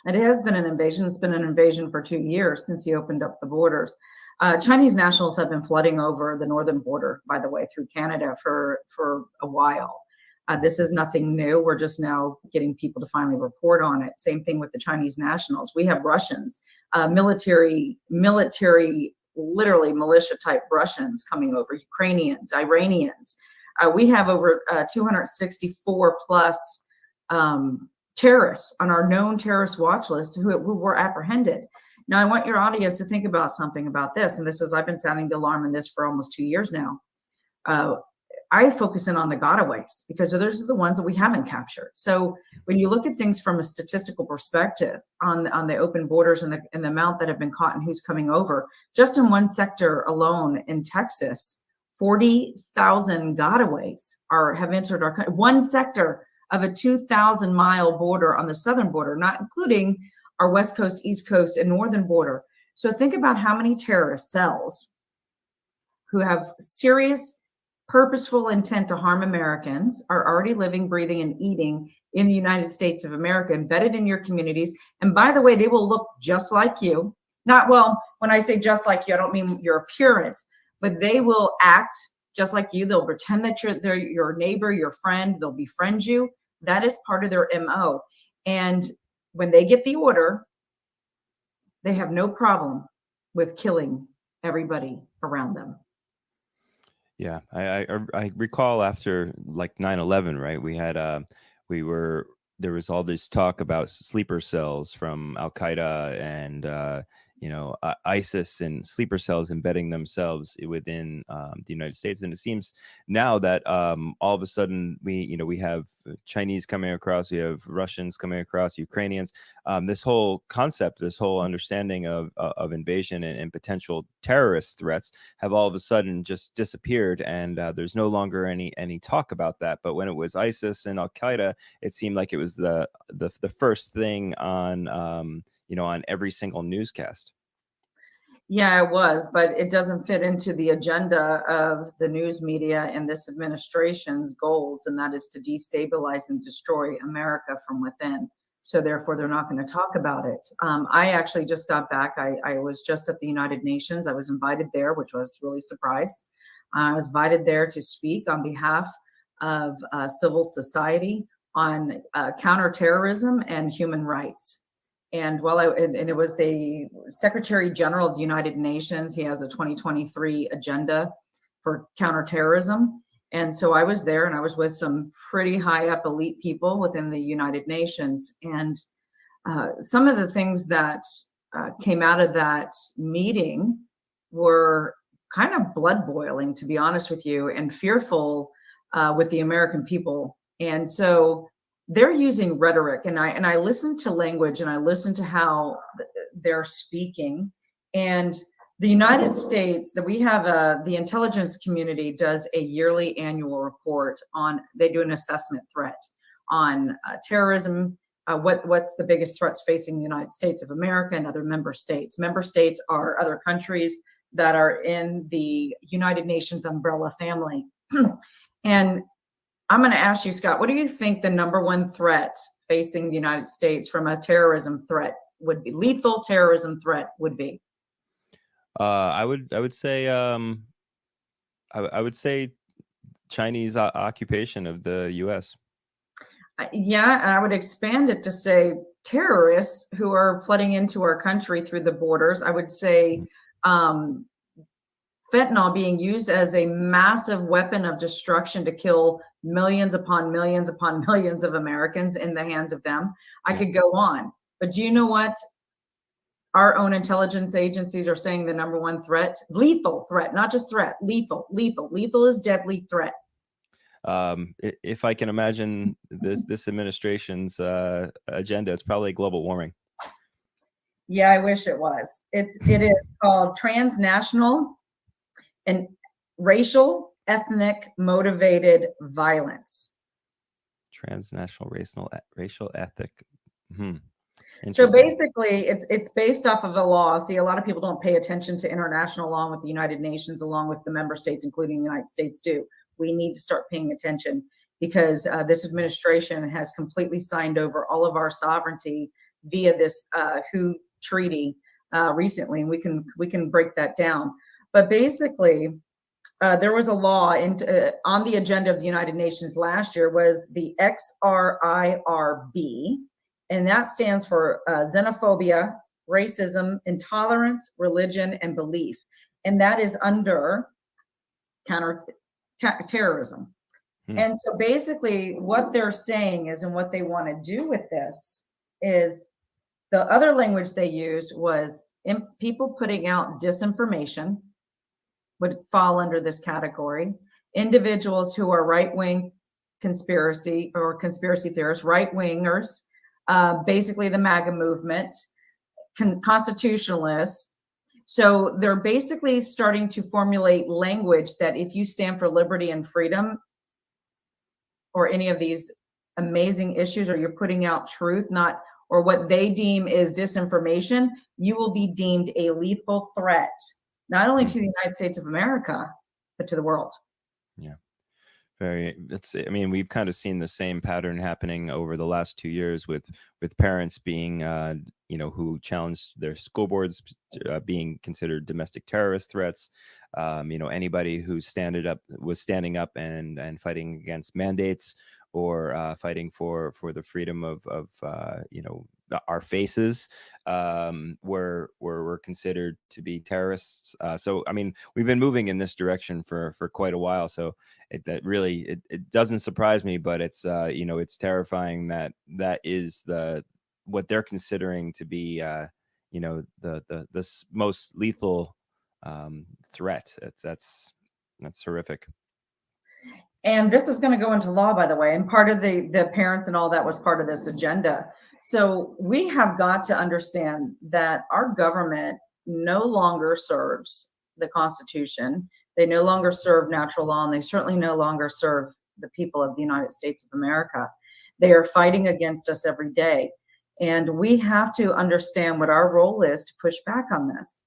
It has been an invasion. It's been an invasion for 2 years since he opened up the borders. Chinese nationals have been flooding over the northern border, by the way, through Canada for a while. This is nothing new. We're just now getting people to finally report on it. Same thing with the Chinese nationals. We have Russians, military, literally militia type Russians coming over, Ukrainians, Iranians. We have over 264 plus terrorists on our known terrorist watch list who were apprehended. Now, I want your audience to think about something about this. And this is, I've been sounding the alarm in this for almost 2 years now. I focus in on the gotaways because those are the ones that we haven't captured. So when you look at things from a statistical perspective on the open borders and the amount that have been caught and who's coming over, just in one sector alone in Texas, 40,000 gotaways have entered our country. One sector of a 2,000-mile border on the southern border, not including our west coast, east coast, and northern border. So think about how many terrorist cells who have serious purposeful intent to harm Americans are already living, breathing, and eating in the United States of America, embedded in your communities. And by the way, they will look just like you. Not, well, when I say just like you, I don't mean your appearance, but they will act just like you. They'll pretend that they're your neighbor, your friend. They'll befriend you. That is part of their MO. And when they get the order, they have no problem with killing everybody around them. Yeah, I recall after like 9/11, right? We had there was all this talk about sleeper cells from Al Qaeda and ISIS and sleeper cells embedding themselves within the United States. And it seems now that all of a sudden we have Chinese coming across, we have Russians coming across, Ukrainians. This whole concept, this whole understanding of invasion and potential terrorist threats have all of a sudden just disappeared, and there's no longer any talk about that. But when it was ISIS and Al Qaeda, it seemed like it was the first thing on on every single newscast. Yeah, it was, but it doesn't fit into the agenda of the news media and this administration's goals, and that is to destabilize and destroy America from within. So therefore, they're not going to talk about it. I actually just got back. I was just at the United Nations. I was invited there, which was really surprised. I was invited there to speak on behalf of civil society on counterterrorism and human rights. And it was the Secretary General of the United Nations. He has a 2023 agenda for counterterrorism. And so I was there, and I was with some pretty high up elite people within the United Nations. And some of the things that came out of that meeting were kind of blood boiling, to be honest with you, and fearful with the American people. And so they're using rhetoric, and I listen to language, and I listen to how they're speaking. And the United States, that we have the intelligence community does a yearly annual report on, they do an assessment threat on terrorism, what's the biggest threats facing the United States of America and other member states. Member states are other countries that are in the United Nations umbrella family. And I'm going to ask you, Scott, what do you think the number one threat facing the United States from a terrorism threat would be, lethal terrorism threat would be? I would say I would say Chinese occupation of the U.S. Yeah, and I would expand it to say terrorists who are flooding into our country through the borders. I would say fentanyl being used as a massive weapon of destruction to kill millions upon millions upon millions of Americans in the hands of them. I could go on, but do you know what? Our own intelligence agencies are saying the number one threat, lethal threat, not just threat, lethal is deadly threat. If I can imagine this administration's agenda, it's probably global warming. Yeah, I wish it was. It is called transnational and racial, ethnic motivated violence. Transnational racial ethic. So basically, it's based off of a law. See, a lot of people don't pay attention to international law with the United Nations, along with the member states, including the United States, do. We need to start paying attention because this administration has completely signed over all of our sovereignty via this WHO treaty recently, and we can break that down. But basically, there was a law on the agenda of the United Nations last year was the XRIRB, and that stands for xenophobia, racism, intolerance, religion, and belief. And that is under counter-terrorism. And so basically what they're saying is, and what they want to do with this is, the other language they used was people putting out disinformation would fall under this category. Individuals who are right-wing conspiracy theorists, right-wingers, basically the MAGA movement, constitutionalists. So they're basically starting to formulate language that if you stand for liberty and freedom or any of these amazing issues, or you're putting out truth, or what they deem is disinformation, you will be deemed a lethal threat, not only to the United States of America, but to the world. Yeah. I mean, we've kind of seen the same pattern happening over the last 2 years with parents being, who challenged their school boards being considered domestic terrorist threats. Anybody who was standing up and fighting against mandates or fighting for the freedom of our faces were considered to be terrorists. So, I mean, we've been moving in this direction for quite a while. So it doesn't surprise me, but it's it's terrifying that is what they're considering to be the most lethal threat. That's horrific. And this is going to go into law, by the way, and part of the parents and all that was part of this agenda. So we have got to understand that our government no longer serves the Constitution. They no longer serve natural law, and they certainly no longer serve the people of the United States of America. They are fighting against us every day. And we have to understand what our role is to push back on this.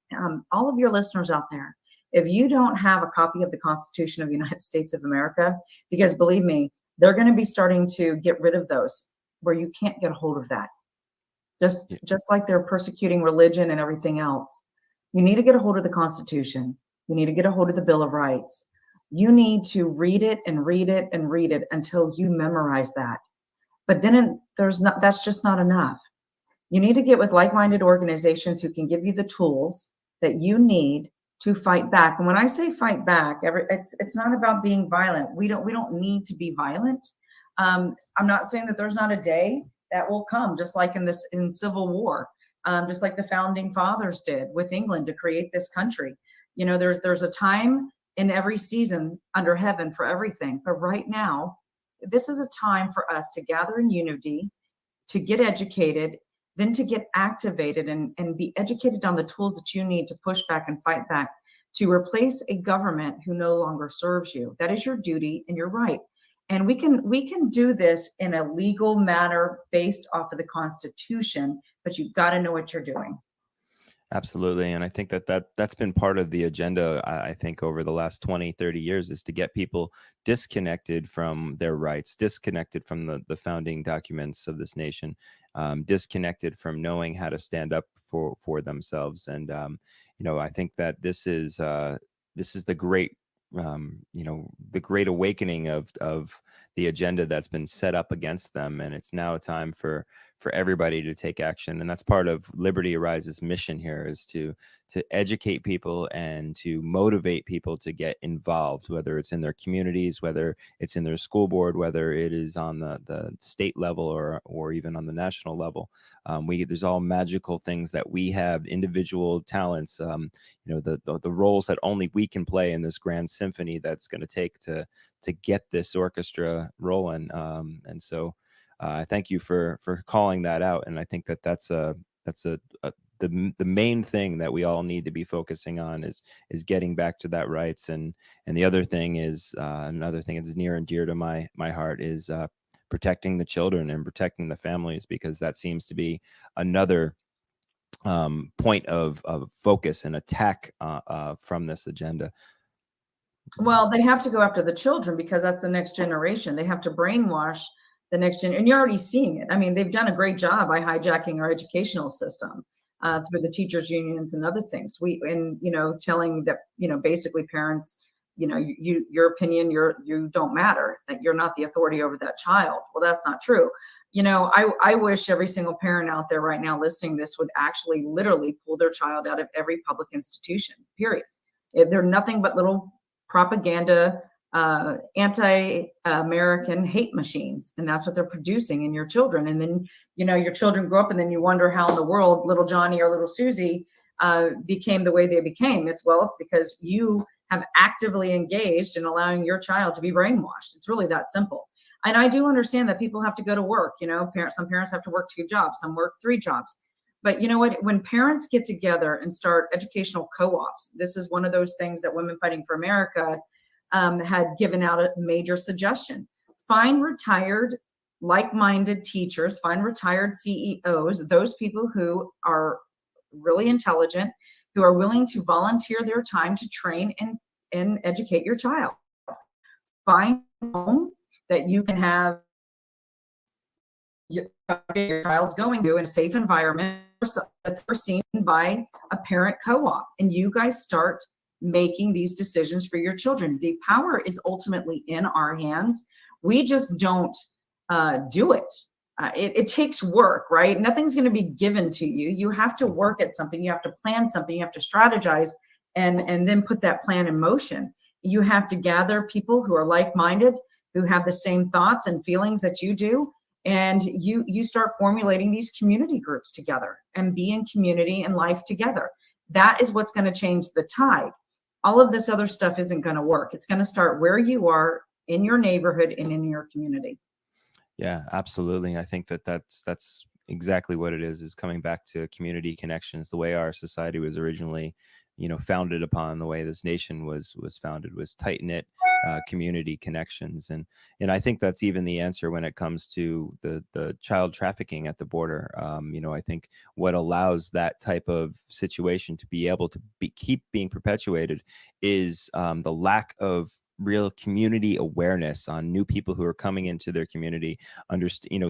All of your listeners out there, if you don't have a copy of the Constitution of the United States of America, because believe me, they're going to be starting to get rid of those where you can't get a hold of that. Just like they're persecuting religion and everything else. You need to get a hold of the Constitution. You need to get a hold of the Bill of Rights. You need to read it and read it and read it until you memorize that. But then that's just not enough. You need to get with like-minded organizations who can give you the tools that you need to fight back. And when I say fight back, it's not about being violent. We don't need to be violent. I'm not saying that there's not a day that will come, just like in Civil War, just like the founding fathers did with England to create this country. There's a time in every season under heaven for everything. But right now, this is a time for us to gather in unity, to get educated, then to get activated and be educated on the tools that you need to push back and fight back, to replace a government who no longer serves you. That is your duty and your right. And we can do this in a legal manner based off of the Constitution, but you've got to know what you're doing. Absolutely. And I think that's been part of the agenda, I think, over the last 20, 30 years, is to get people disconnected from their rights, disconnected from the founding documents of this nation, disconnected from knowing how to stand up for themselves. And, I think that this is the great, the great awakening of the agenda that's been set up against them. And it's now time for everybody to take action. And that's part of Liberty Arises' mission here, is to educate people and to motivate people to get involved, whether it's in their communities, whether it's in their school board, whether it is on the state level or even on the national level. There's all magical things that we have, individual talents, the roles that only we can play in this grand symphony that's going to take to get this orchestra rolling. And so thank you for calling that out. And I think that's the main thing that we all need to be focusing on is getting back to that rights. And the other thing is, another thing that's near and dear to my heart is protecting the children and protecting the families, because that seems to be another point of focus and attack from this agenda. Well, they have to go after the children because that's the next generation. They have to brainwash the next gen, and you're already seeing it. I mean, they've done a great job by hijacking our educational system through the teachers unions and other things. Telling that, basically parents, your opinion, you don't matter, that you're not the authority over that child. Well, that's not true. I wish every single parent out there right now listening to this would actually literally pull their child out of every public institution, period. They're nothing but little propaganda, anti-American hate machines. And that's what they're producing in your children. And then, your children grow up and then you wonder how in the world little Johnny or little Susie became the way they became. It's because you have actively engaged in allowing your child to be brainwashed. It's really that simple. And I do understand that people have to go to work. Some parents have to work 2 jobs, some work 3 jobs. But you know what? When parents get together and start educational co-ops, this is one of those things that Women Fighting for America had given out a major suggestion. Find retired, like-minded teachers, find retired CEOs, those people who are really intelligent, who are willing to volunteer their time to train and educate your child. Find a home that you can have your child's going to in a safe environment that's overseen by a parent co-op, and you guys start making these decisions for your children. The power is ultimately in our hands. We just don't do it. It takes work, right? Nothing's going to be given to you. You have to work at something. You have to plan something. You have to strategize and then put that plan in motion. You have to gather people who are like-minded, who have the same thoughts and feelings that you do. And you start formulating these community groups together and be in community and life together. That is what's going to change the tide. All of this other stuff isn't going to work. It's going to start where you are in your neighborhood and in your community. Yeah, absolutely. I think that's exactly what it is coming back to community connections. The way our society was originally, founded upon, the way this nation was founded, was tight-knit community connections. And I think that's even the answer when it comes to the child trafficking at the border. I think what allows that type of situation to be able to keep being perpetuated is the lack of real community awareness on new people who are coming into their community,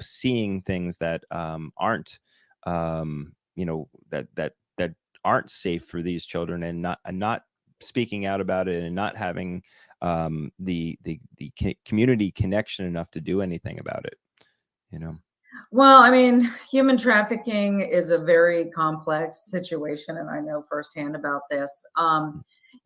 seeing things that aren't, that aren't safe for these children, and not speaking out about it, and not having the community connection enough to do anything about it. Well, I mean, human trafficking is a very complex situation, and I know firsthand about this. A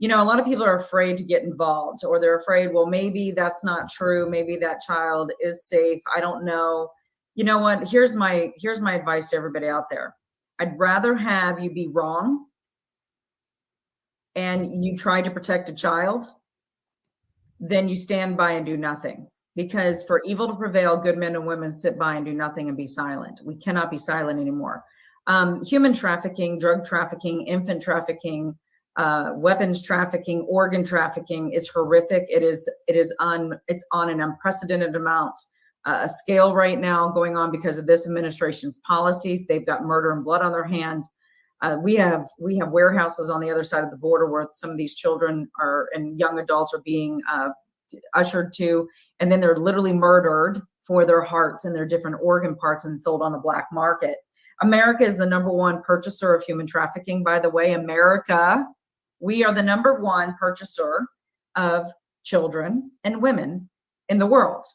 lot of people are afraid to get involved, or they're afraid, well, maybe that's not true. Maybe that child is safe. I don't know. You know what? Here's my advice to everybody out there. I'd rather have you be wrong and you try to protect a child than you stand by and do nothing. Because for evil to prevail, good men and women sit by and do nothing and be silent. We cannot be silent anymore. Human trafficking, drug trafficking, infant trafficking, weapons trafficking, organ trafficking is horrific. It's on an unprecedented amount, a scale right now going on because of this administration's policies. They've got murder and blood on their hands. We have warehouses on the other side of the border where some of these children and young adults are being ushered to, and then they're literally murdered for their hearts and their different organ parts and sold on the black market. America is the #1 purchaser of human trafficking, by the way. We are the #1 purchaser of children and women in the world.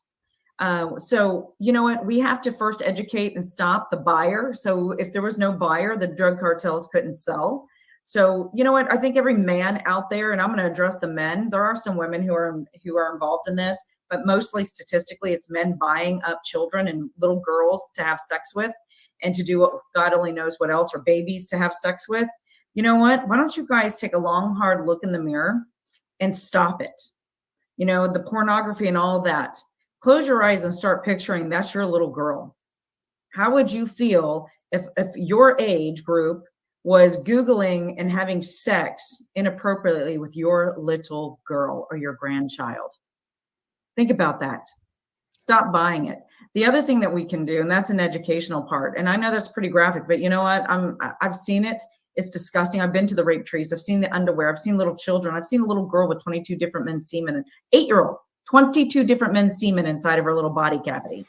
So you know what? We have to first educate and stop the buyer. So if there was no buyer, the drug cartels couldn't sell. So you know what? I think every man out there, and I'm going to address the men. There are some women who are involved in this, but mostly statistically, it's men buying up children and little girls to have sex with, and to do what God only knows what else, or babies to have sex with. You know what? Why don't you guys take a long, hard look in the mirror and stop it? The pornography and all of that. Close your eyes and start picturing that's your little girl. How would you feel if your age group was Googling and having sex inappropriately with your little girl or your grandchild? Think about that. Stop buying it. The other thing that we can do, and that's an educational part, and I know that's pretty graphic, but you know what? I've seen it. It's disgusting. I've been to the rape trees. I've seen the underwear. I've seen little children. I've seen a little girl with 22 different men's semen, an 8-year-old, 22 different men's semen inside of her little body cavity.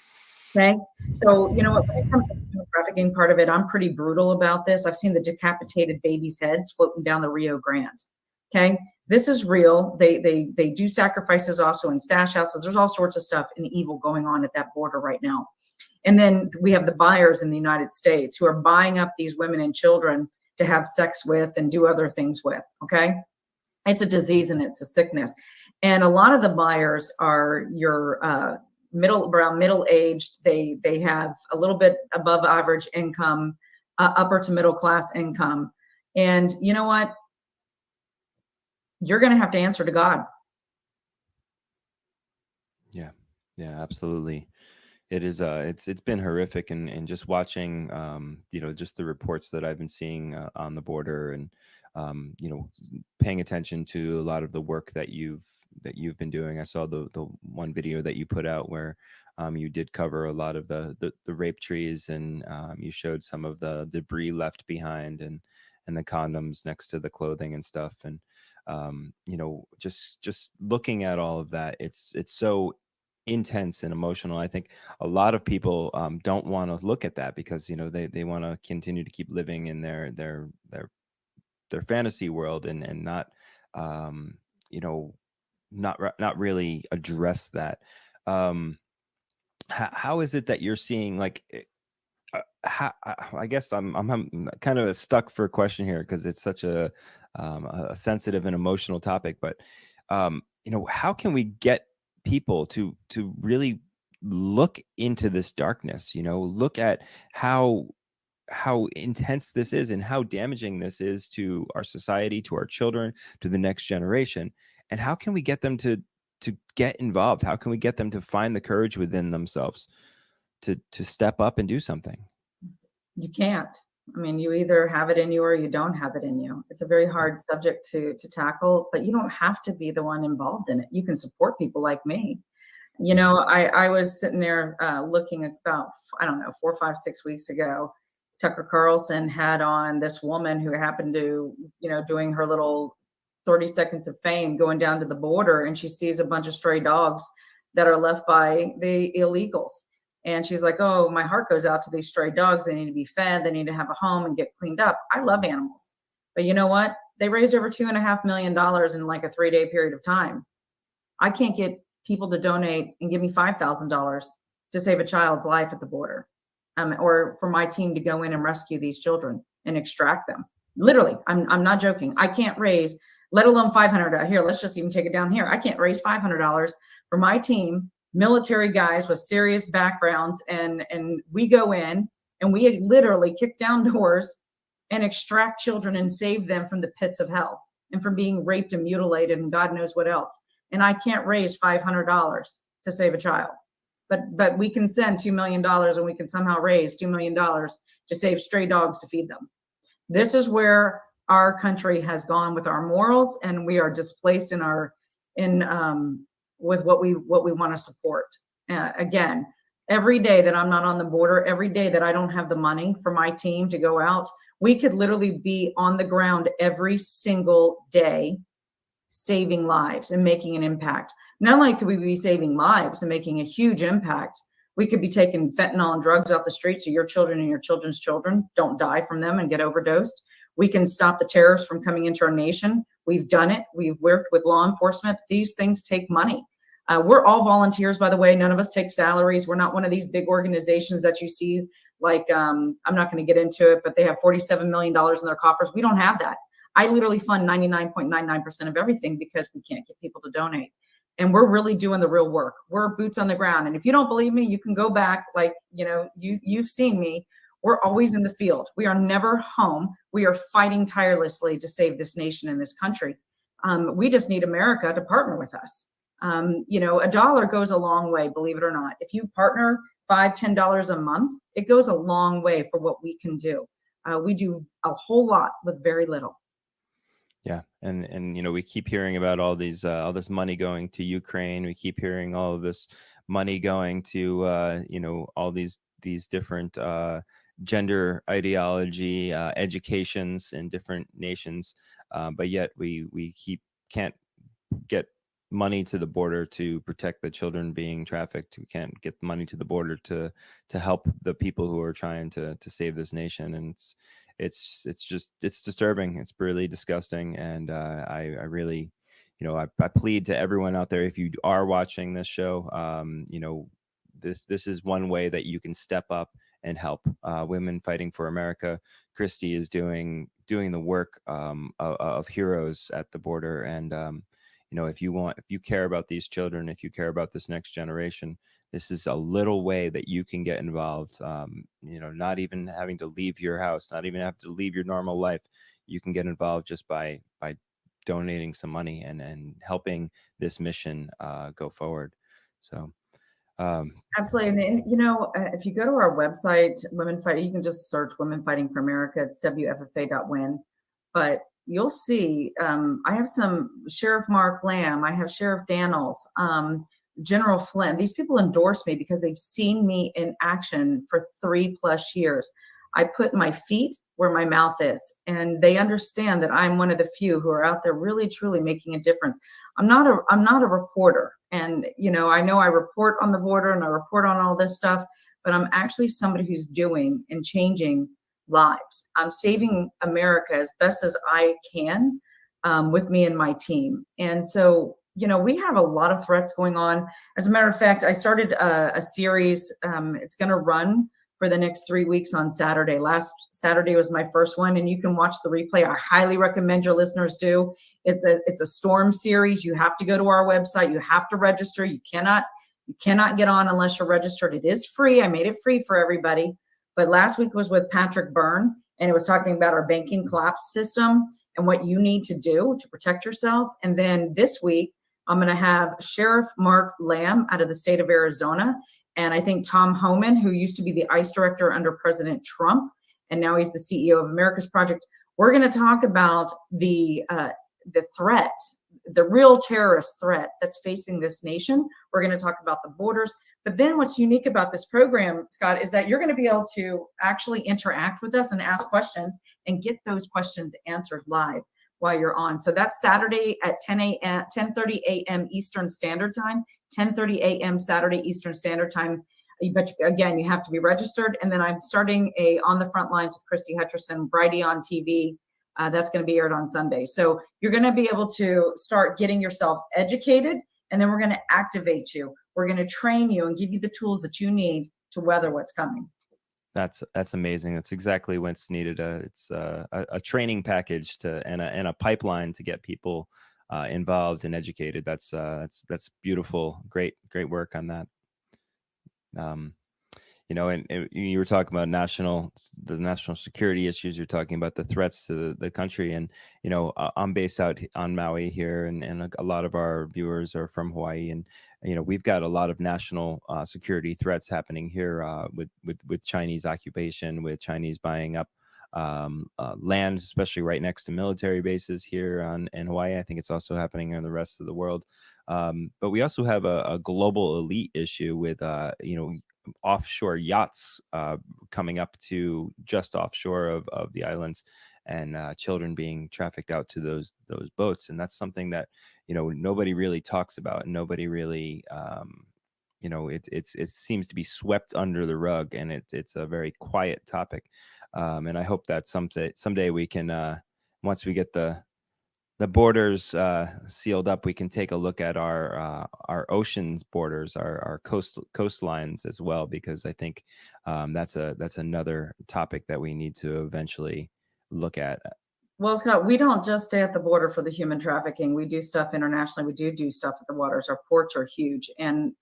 Okay. So, you know what, when it comes to the trafficking part of it, I'm pretty brutal about this. I've seen the decapitated babies' heads floating down the Rio Grande. Okay. This is real. They do sacrifices also in stash houses. There's all sorts of stuff and evil going on at that border right now. And then we have the buyers in the United States who are buying up these women and children to have sex with and do other things with. Okay. It's a disease and it's a sickness. And a lot of the buyers are your around middle-aged. They have a little bit above average income, upper to middle class income. And you know what? You're going to have to answer to God. Yeah, absolutely. It is. It's been horrific, and just watching, just the reports that I've been seeing on the border, and paying attention to a lot of the work that you've been doing. I saw the one video that you put out where you did cover a lot of the rape trees, and you showed some of the debris left behind, and the condoms next to the clothing and stuff, and just looking at all of that, it's so intense and emotional. I think a lot of people don't want to look at that because they want to continue to keep living in their fantasy world, and not not really address that. How is it that you're seeing, like, I guess I'm kind of stuck for a question here because it's such a sensitive and emotional topic, but how can we get people to really look into this darkness, look at how intense this is and how damaging this is to our society, to our children, to the next generation, and how can we get them to get involved? How can we get them to find the courage within themselves to step up and do something? You can't. I mean, you either have it in you or you don't have it in you. It's a very hard subject to tackle, but you don't have to be the one involved in it. You can support people like me. I was sitting there looking at about, 4, 5, 6 weeks ago. Tucker Carlson had on this woman who happened to, doing her little 30 seconds of fame, going down to the border, and she sees a bunch of stray dogs that are left by the illegals. And she's like, oh, my heart goes out to these stray dogs. They need to be fed. They need to have a home and get cleaned up. I love animals. But you know what? They raised over $2.5 million in like a 3-day period of time. I can't get people to donate and give me $5,000 to save a child's life at the border, or for my team to go in and rescue these children and extract them. Literally, I'm not joking. I can't raise, let alone $500. Here, let's just even take it down here. I can't raise $500 for my team, military guys with serious backgrounds, and we go in and we literally kick down doors and extract children and save them from the pits of hell and from being raped and mutilated and God knows what else. And I can't raise $500 to save a child, but we can send $2 million and we can somehow raise $2 million to save stray dogs to feed them. This is where our country has gone with our morals, and we are displaced with what we want to support. Again, every day that I'm not on the border, every day that I don't have the money for my team to go out, we could literally be on the ground every single day, saving lives and making an impact. Not only could we be saving lives and making a huge impact, we could be taking fentanyl and drugs off the street so your children and your children's children don't die from them and get overdosed. We can stop the terrorists from coming into our nation. We've done it. We've worked with law enforcement. These things take money. We're all volunteers, by the way. None of us take salaries. We're not one of these big organizations that you see, like, I'm not going to get into it, but they have $47 million in their coffers. We don't have that. I literally fund 99.99% of everything because we can't get people to donate. And we're really doing the real work. We're boots on the ground. And if you don't believe me, you can go back, like, you've seen me. We're always in the field. We are never home. We are fighting tirelessly to save this nation and this country. We just need America to partner with us. A dollar goes a long way, believe it or not. If you partner $5, $10 a month, it goes a long way for what we can do. We do a whole lot with very little. Yeah, And we keep hearing about all this money going to Ukraine. We keep hearing all of this money going to all these different gender ideology educations in different nations, but yet we can't get money to the border to protect the children being trafficked. We can't get money to the border to help the people who are trying to save this nation. And it's disturbing. It's really disgusting. And I really, I plead to everyone out there, if you are watching this show, this is one way that you can step up and help women fighting for America. Christie is doing the work of heroes at the border. And if you care about these children, if you care about this next generation, this is a little way that you can get involved. Not even having to leave your house, not even have to leave your normal life. You can get involved just by donating some money and helping this mission go forward. So. Absolutely. And if you go to our website, Women Fight, you can just search Women Fighting for America. It's WFFA.win. But you'll see, I have some Sheriff Mark Lamb, I have Sheriff Daniels, General Flynn. These people endorse me because they've seen me in action for 3+ years. I put my feet where my mouth is, and they understand that I'm one of the few who are out there really, truly making a difference. I'm not a reporter, and I know I report on the border and I report on all this stuff, but I'm actually somebody who's doing and changing lives. I'm saving America as best as I can with me and my team. And so, we have a lot of threats going on. As a matter of fact, I started a series. It's going to run for the next 3 weeks on Saturday. Last Saturday was my first one, and you can watch the replay. I highly recommend your listeners do. It's a storm series. You have to go to our website. You have to register. You cannot get on unless you're registered. It is free. I made it free for everybody. But last week was with Patrick Byrne, and it was talking about our banking collapse system and what you need to do to protect yourself. And then this week, I'm going to have Sheriff Mark Lamb out of the state of Arizona. And I think Tom Homan, who used to be the ICE director under President Trump, and now he's the CEO of America's Project. We're going to talk about the threat, the real terrorist threat that's facing this nation. We're going to talk about the borders. But then what's unique about this program, Scott, is that you're going to be able to actually interact with us and ask questions and get those questions answered live while you're on. So that's Saturday at 10:30 a.m. Eastern Standard Time, 10:30 a.m. Saturday Eastern Standard Time. But again, you have to be registered. And then I'm starting a On the Front Lines with Christie Hutcherson, Brighty on TV. That's going to be aired on Sunday. So you're going to be able to start getting yourself educated, and then we're going to activate you. We're going to train you and give you the tools that you need to weather what's coming. That's amazing. That's exactly what's needed. It's a training package and a pipeline to get people involved and educated. That's beautiful. Great work on that. And you were talking about the national security issues. You're talking about the threats to the country. And, I'm based out on Maui here, and a lot of our viewers are from Hawaii. And, we've got a lot of national security threats happening here with Chinese occupation, with Chinese buying up land, especially right next to military bases here in Hawaii. I think it's also happening in the rest of the world. But we also have a global elite issue with, offshore yachts coming up to just offshore of the islands, and children being trafficked out to those boats. And that's something that nobody really talks about, and nobody really it seems to be swept under the rug, and it's a very quiet topic. And I hope that someday we can, once we get the borders sealed up, we can take a look at our oceans borders, our coastlines as well, because I think that's another topic that we need to eventually look at. Well, Scott, we don't just stay at the border for the human trafficking. We do stuff internationally. We do stuff at the waters. Our ports are huge. And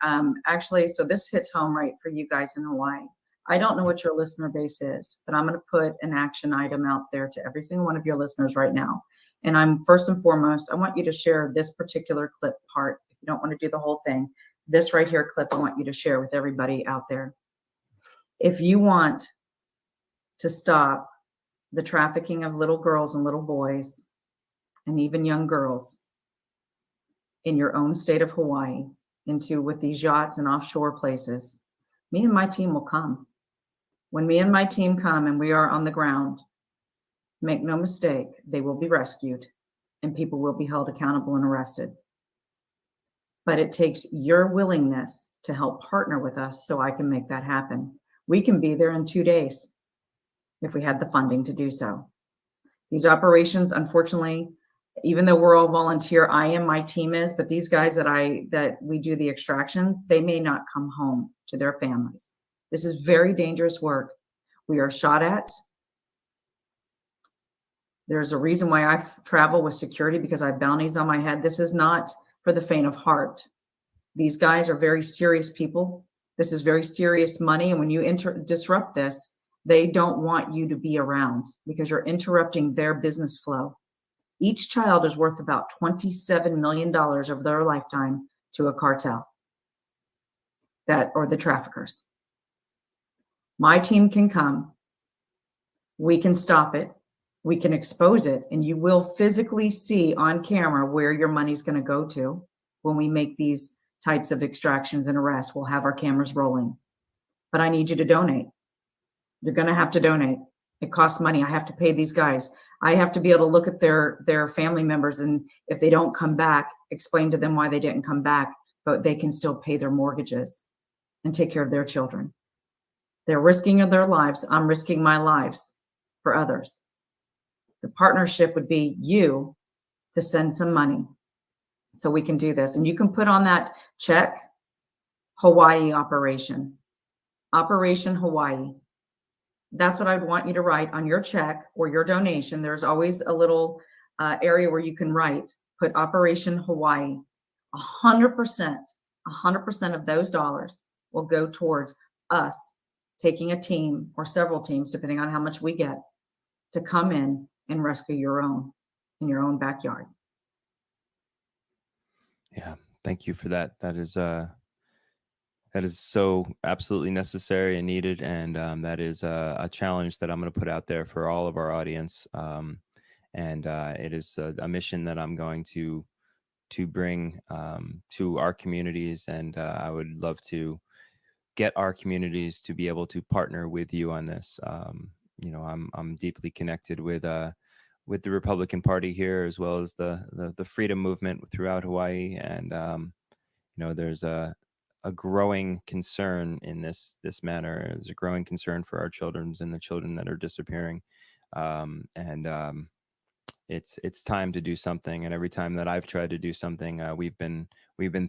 actually, so this hits home right for you guys in Hawaii. I don't know what your listener base is, but I'm going to put an action item out there to every single one of your listeners right now. And I'm first and foremost, I want you to share this particular clip part. If you don't want to do the whole thing, this right here clip, I want you to share with everybody out there. If you want to stop the trafficking of little girls and little boys and even young girls in your own state of Hawaii with these yachts and offshore places, me and my team will come. When me and my team come and we are on the ground, make no mistake, they will be rescued and people will be held accountable and arrested. But it takes your willingness to help partner with us so I can make that happen. We can be there in 2 days if we had the funding to do so. These operations, unfortunately, even though we're all volunteer, my team is, but these guys that we do the extractions, they may not come home to their families. This is very dangerous work. We are shot at. There's a reason why I travel with security, because I have bounties on my head. This is not for the faint of heart. These guys are very serious people. This is very serious money. And when you disrupt this, they don't want you to be around because you're interrupting their business flow. Each child is worth about $27 million over their lifetime to a cartel or the traffickers. My team can come. We can stop it. We can expose it, and you will physically see on camera where your money's going to go to when we make these types of extractions and arrests. We'll have our cameras rolling. But I need you to donate. You're going to have to donate. It costs money. I have to pay these guys. I have to be able to look at their family members, and if they don't come back, explain to them why they didn't come back, but they can still pay their mortgages and take care of their children. They're risking their lives. I'm risking my lives for others. The partnership would be you to send some money so we can do this. And you can put on that check, Hawaii Operation Hawaii. That's what I'd want you to write on your check or your donation. There's always a little area where you can write, put Operation Hawaii. 100% of those dollars will go towards us taking a team or several teams, depending on how much we get, to come in and rescue your own in your own backyard. Yeah, thank you for that. That is so absolutely necessary and needed, and that is a challenge that I'm going to put out there for all of our audience. And it is a mission that I'm going to bring to our communities, and I would love to get our communities to be able to partner with you on this. I'm deeply connected with the Republican Party here, as well as the freedom movement throughout Hawaii, and there's a growing concern in this matter. There's a growing concern for our children and the children that are disappearing, it's time to do something. And every time that I've tried to do something, we've been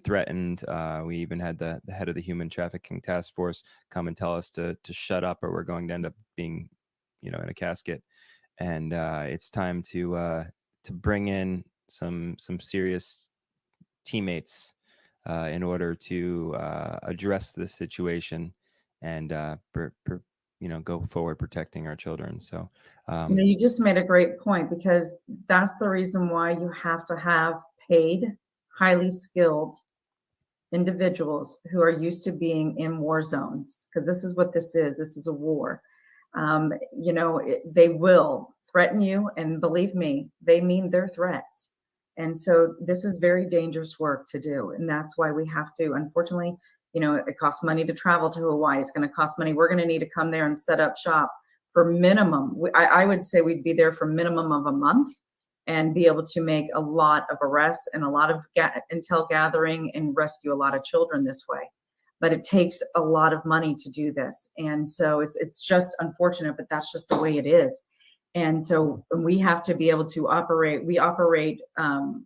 threatened. We even had the head of the Human Trafficking Task Force come and tell us to shut up, or we're going to end up being, in a casket. And it's time to bring in some serious teammates in order to address this situation and go forward protecting our children. So you just made a great point, because that's the reason why you have to have paid, highly skilled individuals who are used to being in war zones, because this is what this is. This is a war. They will threaten you, and believe me, they mean their threats. And so this is very dangerous work to do. And that's why we have to, unfortunately, it costs money to travel to Hawaii. It's going to cost money. We're going to need to come there and set up shop for minimum. I would say we'd be there for minimum of a month and be able to make a lot of arrests and a lot of intel gathering and rescue a lot of children this way. But it takes a lot of money to do this. And so it's just unfortunate, but that's just the way it is. And so we have to be able to operate. We operate, I'm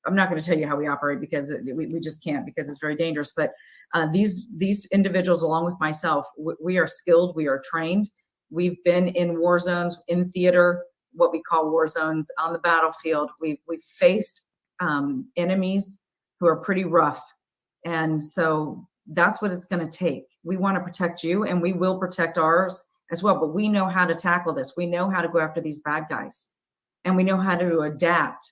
not going to tell you how we operate, because we just can't, because it's very dangerous. But these individuals, along with myself, we are skilled, we are trained. We've been in war zones, in theater, what we call war zones, on the battlefield. We've faced enemies who are pretty rough. And so that's what it's going to take. We want to protect you, and we will protect ours as well. But we know how to tackle this. We know how to go after these bad guys, and we know how to adapt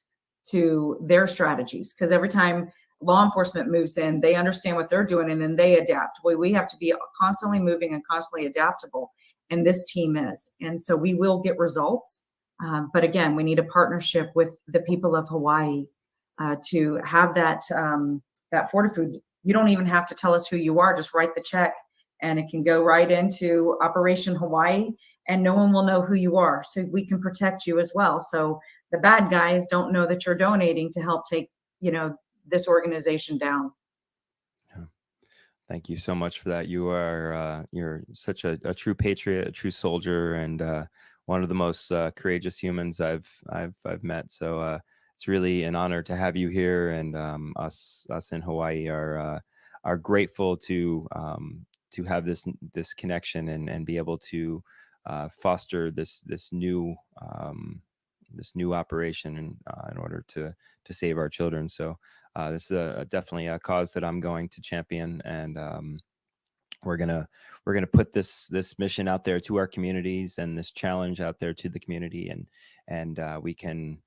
to their strategies, because every time law enforcement moves in, they understand what they're doing, and then they adapt. We have to be constantly moving and constantly adaptable, and this team is. And so we will get results. But again, we need a partnership with the people of Hawaii to have that fortitude. You don't even have to tell us who you are, just write the check and it can go right into Operation Hawaii and no one will know who you are. So we can protect you as well. So the bad guys don't know that you're donating to help take, this organization down. Thank you so much for that. You're such a true patriot, a true soldier, and one of the most courageous humans I've met. So it's really an honor to have you here, and us in Hawaii are grateful to have this connection and be able to foster this new operation in order to save our children. So this is definitely a cause that I'm going to champion, and we're gonna put this mission out there to our communities and this challenge out there to the community, and we can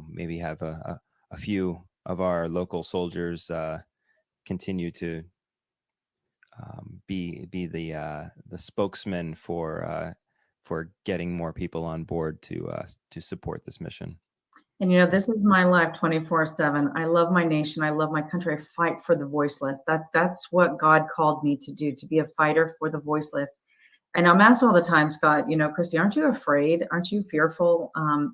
maybe have a few of our local soldiers continue to be the spokesman for getting more people on board to support this mission. And this is my life 24/7. I love my nation. I love my country. I fight for the voiceless. That's what God called me to do, to be a fighter for the voiceless. And I'm asked all the time, Scott, Christie, aren't you afraid? Aren't you fearful?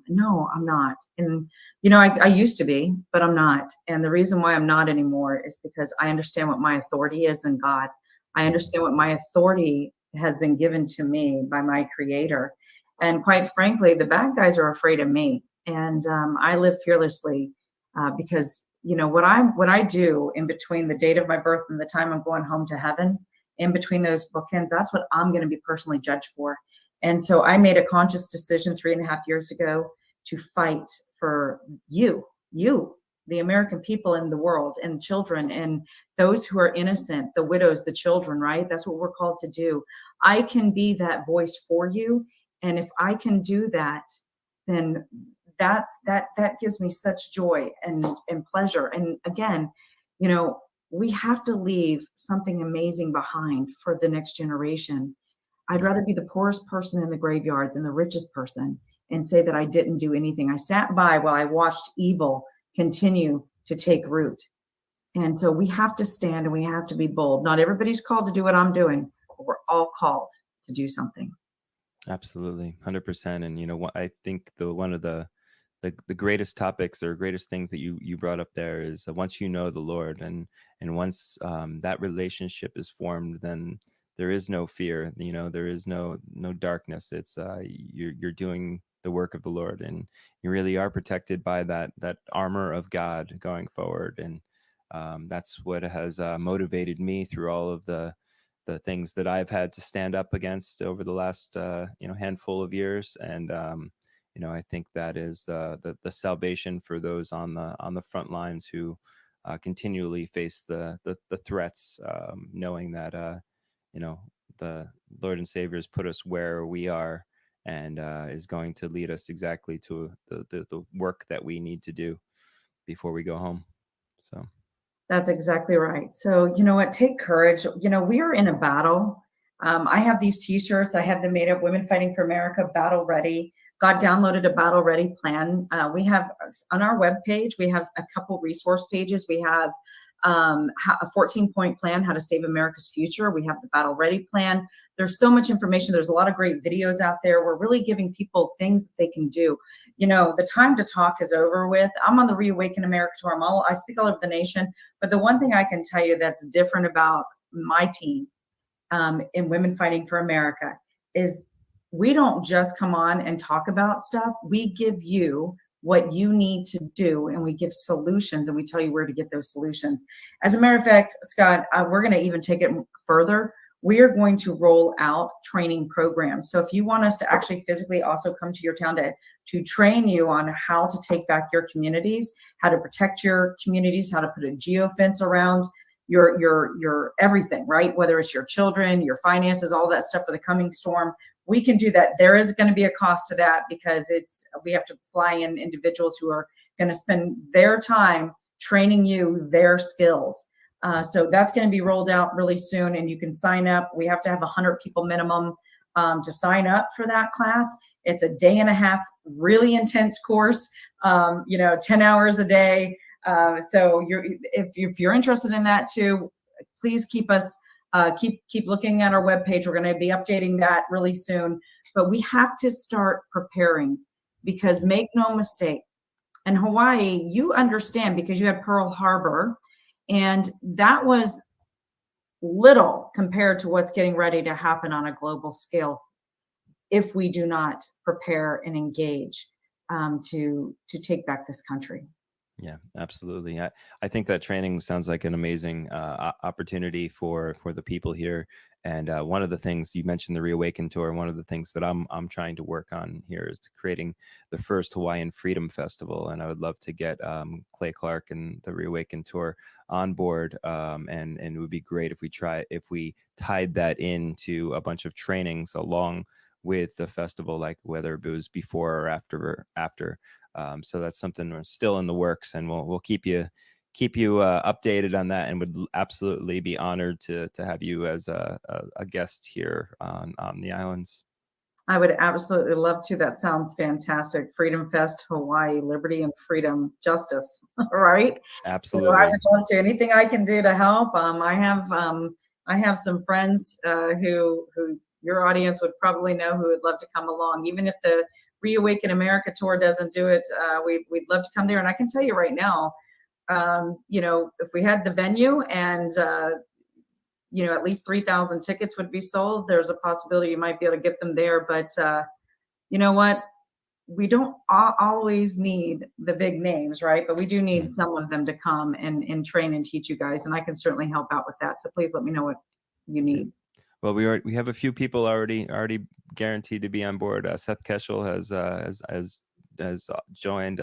No, I'm not. And, I used to be, but I'm not. And the reason why I'm not anymore is because I understand what my authority is in God. I understand what my authority has been given to me by my Creator. And quite frankly, the bad guys are afraid of me. And I live fearlessly because, what I do in between the date of my birth and the time I'm going home to heaven, in between those bookends, that's what I'm going to be personally judged for. And so I made a conscious decision 3.5 years ago to fight for you, the American people in the world, and children, and those who are innocent, the widows, the children, right? That's what we're called to do. I can be that voice for you. And if I can do that, then that gives me such joy and pleasure. And again, we have to leave something amazing behind for the next generation. I'd rather be the poorest person in the graveyard than the richest person and say that I didn't do anything. I sat by while I watched evil continue to take root. And so we have to stand and we have to be bold. Not everybody's called to do what I'm doing, but we're all called to do something. Absolutely, 100%. And I think one of the greatest topics or greatest things that you brought up there is once you know the Lord, and once that relationship is formed, then there is no fear. There is no darkness. It's you're doing the work of the Lord, and you really are protected by that armor of God going forward. And that's what has motivated me through all of the things that I've had to stand up against over the last handful of years. And I think that is the salvation for those on the front lines who continually face the threats, knowing that the Lord and Savior has put us where we are, and is going to lead us exactly to the work that we need to do before we go home. So that's exactly right. So you know what? Take courage. We are in a battle. I have these T-shirts. I have them made up. Women Fighting for America, Battle Ready. God downloaded a Battle Ready plan. We have on our webpage, we have a couple resource pages. We have a 14-point plan, how to save America's future. We have the Battle Ready plan. There's so much information. There's a lot of great videos out there. We're really giving people things that they can do. The time to talk is over with. I'm on the Reawaken America tour. I speak all over the nation. But the one thing I can tell you that's different about my team in Women Fighting for America is we don't just come on and talk about stuff. We give you what you need to do, and we give solutions, and we tell you where to get those solutions. As a matter of fact, Scott, we're going to even take it further. We are going to roll out training programs. So if you want us to actually physically also come to your town to train you on how to take back your communities, how to protect your communities, how to put a geofence around your everything, right? Whether it's your children, your finances, all that stuff for the coming storm, we can do that. There is going to be a cost to that because we have to fly in individuals who are going to spend their time training you their skills. So that's going to be rolled out really soon, and you can sign up. We have to have 100 people minimum to sign up for that class. It's a day and a half, really intense course, 10 hours a day. So if you're interested in that too, please keep us, keep looking at our webpage. We're going to be updating that really soon, but we have to start preparing, because make no mistake, in Hawaii, you understand, because you had Pearl Harbor, and that was little compared to what's getting ready to happen on a global scale if we do not prepare and engage to take back this country. Yeah, absolutely. I think that training sounds like an amazing opportunity for the people here. And one of the things you mentioned, the Reawaken Tour, one of the things that I'm trying to work on here is creating the first Hawaiian Freedom Festival. And I would love to get Clay Clark and the Reawaken Tour on board. And it would be great if we tied that into a bunch of trainings along with the festival, like whether it was before or after. So that's something we're still in the works, and we'll keep you updated on that, and would absolutely be honored to have you as a guest here on the islands. I would absolutely love to. That sounds fantastic. Freedom Fest, Hawaii, liberty and freedom, justice, right? Absolutely. So I would love to. Anything I can do to help. I have some friends who your audience would probably know who would love to come along. Even if the Reawaken America Tour doesn't do it, we'd love to come there. And I can tell you right now, if we had the venue and at least 3,000 tickets would be sold, there's a possibility you might be able to get them there. But you know what? We don't always need the big names, right? But we do need some of them to come and train and teach you guys. And I can certainly help out with that. So please let me know what you need. Well, we have a few people already guaranteed to be on board. Seth Keschel has joined.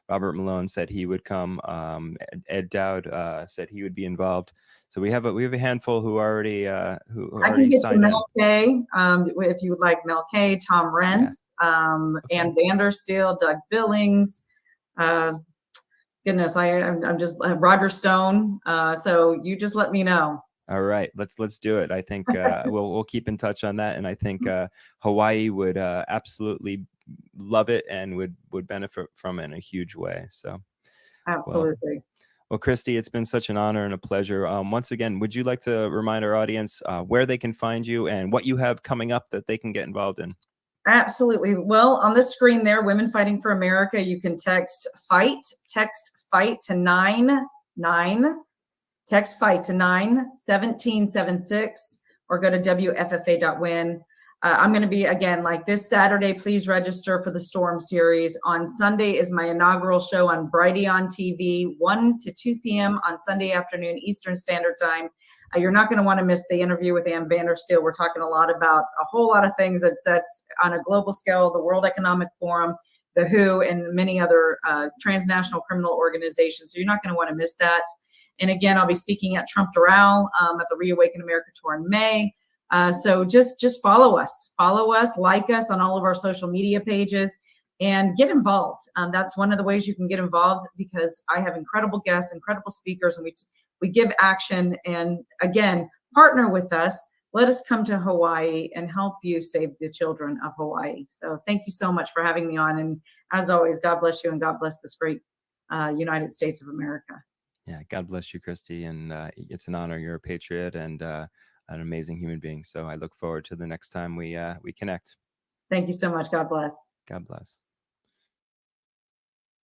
Robert Malone said he would come. Ed Dowd said he would be involved. So we have a handful who already I can get you Mel K, if you would like Mel K, Tom Rentz, Ann Vandersteel, Doug Billings. Goodness, I'm just Roger Stone. So you just let me know. All right, let's do it. I think we'll keep in touch on that, and I think Hawaii would absolutely love it and would benefit from it in a huge way. So absolutely. Well, Christie, it's been such an honor and a pleasure. Once again, would you like to remind our audience where they can find you and what you have coming up that they can get involved in? Absolutely. Well, on the screen there, Women Fighting for America, you can text FIGHT to 9. Text FIGHT to 91776 or go to WFFA.win. I'm going to be, again, like this Saturday, please register for the Storm series. On Sunday is my inaugural show on Brighteon TV, 1 to 2 p.m. on Sunday afternoon, Eastern Standard Time. You're not going to want to miss the interview with Ann Vandersteel. We're talking a lot about a whole lot of things that's on a global scale, the World Economic Forum, the WHO, and many other transnational criminal organizations. So you're not going to want to miss that. And again, I'll be speaking at Trump Doral at the Reawaken America Tour in May. So just follow us, like us on all of our social media pages, and get involved. That's one of the ways you can get involved, because I have incredible guests, incredible speakers, and we give action. And again, partner with us. Let us come to Hawaii and help you save the children of Hawaii. So thank you so much for having me on. And as always, God bless you and God bless this great United States of America. Yeah, God bless you, Christie, and it's an honor. You're a patriot and an amazing human being. So I look forward to the next time we connect. Thank you so much. God bless. God bless.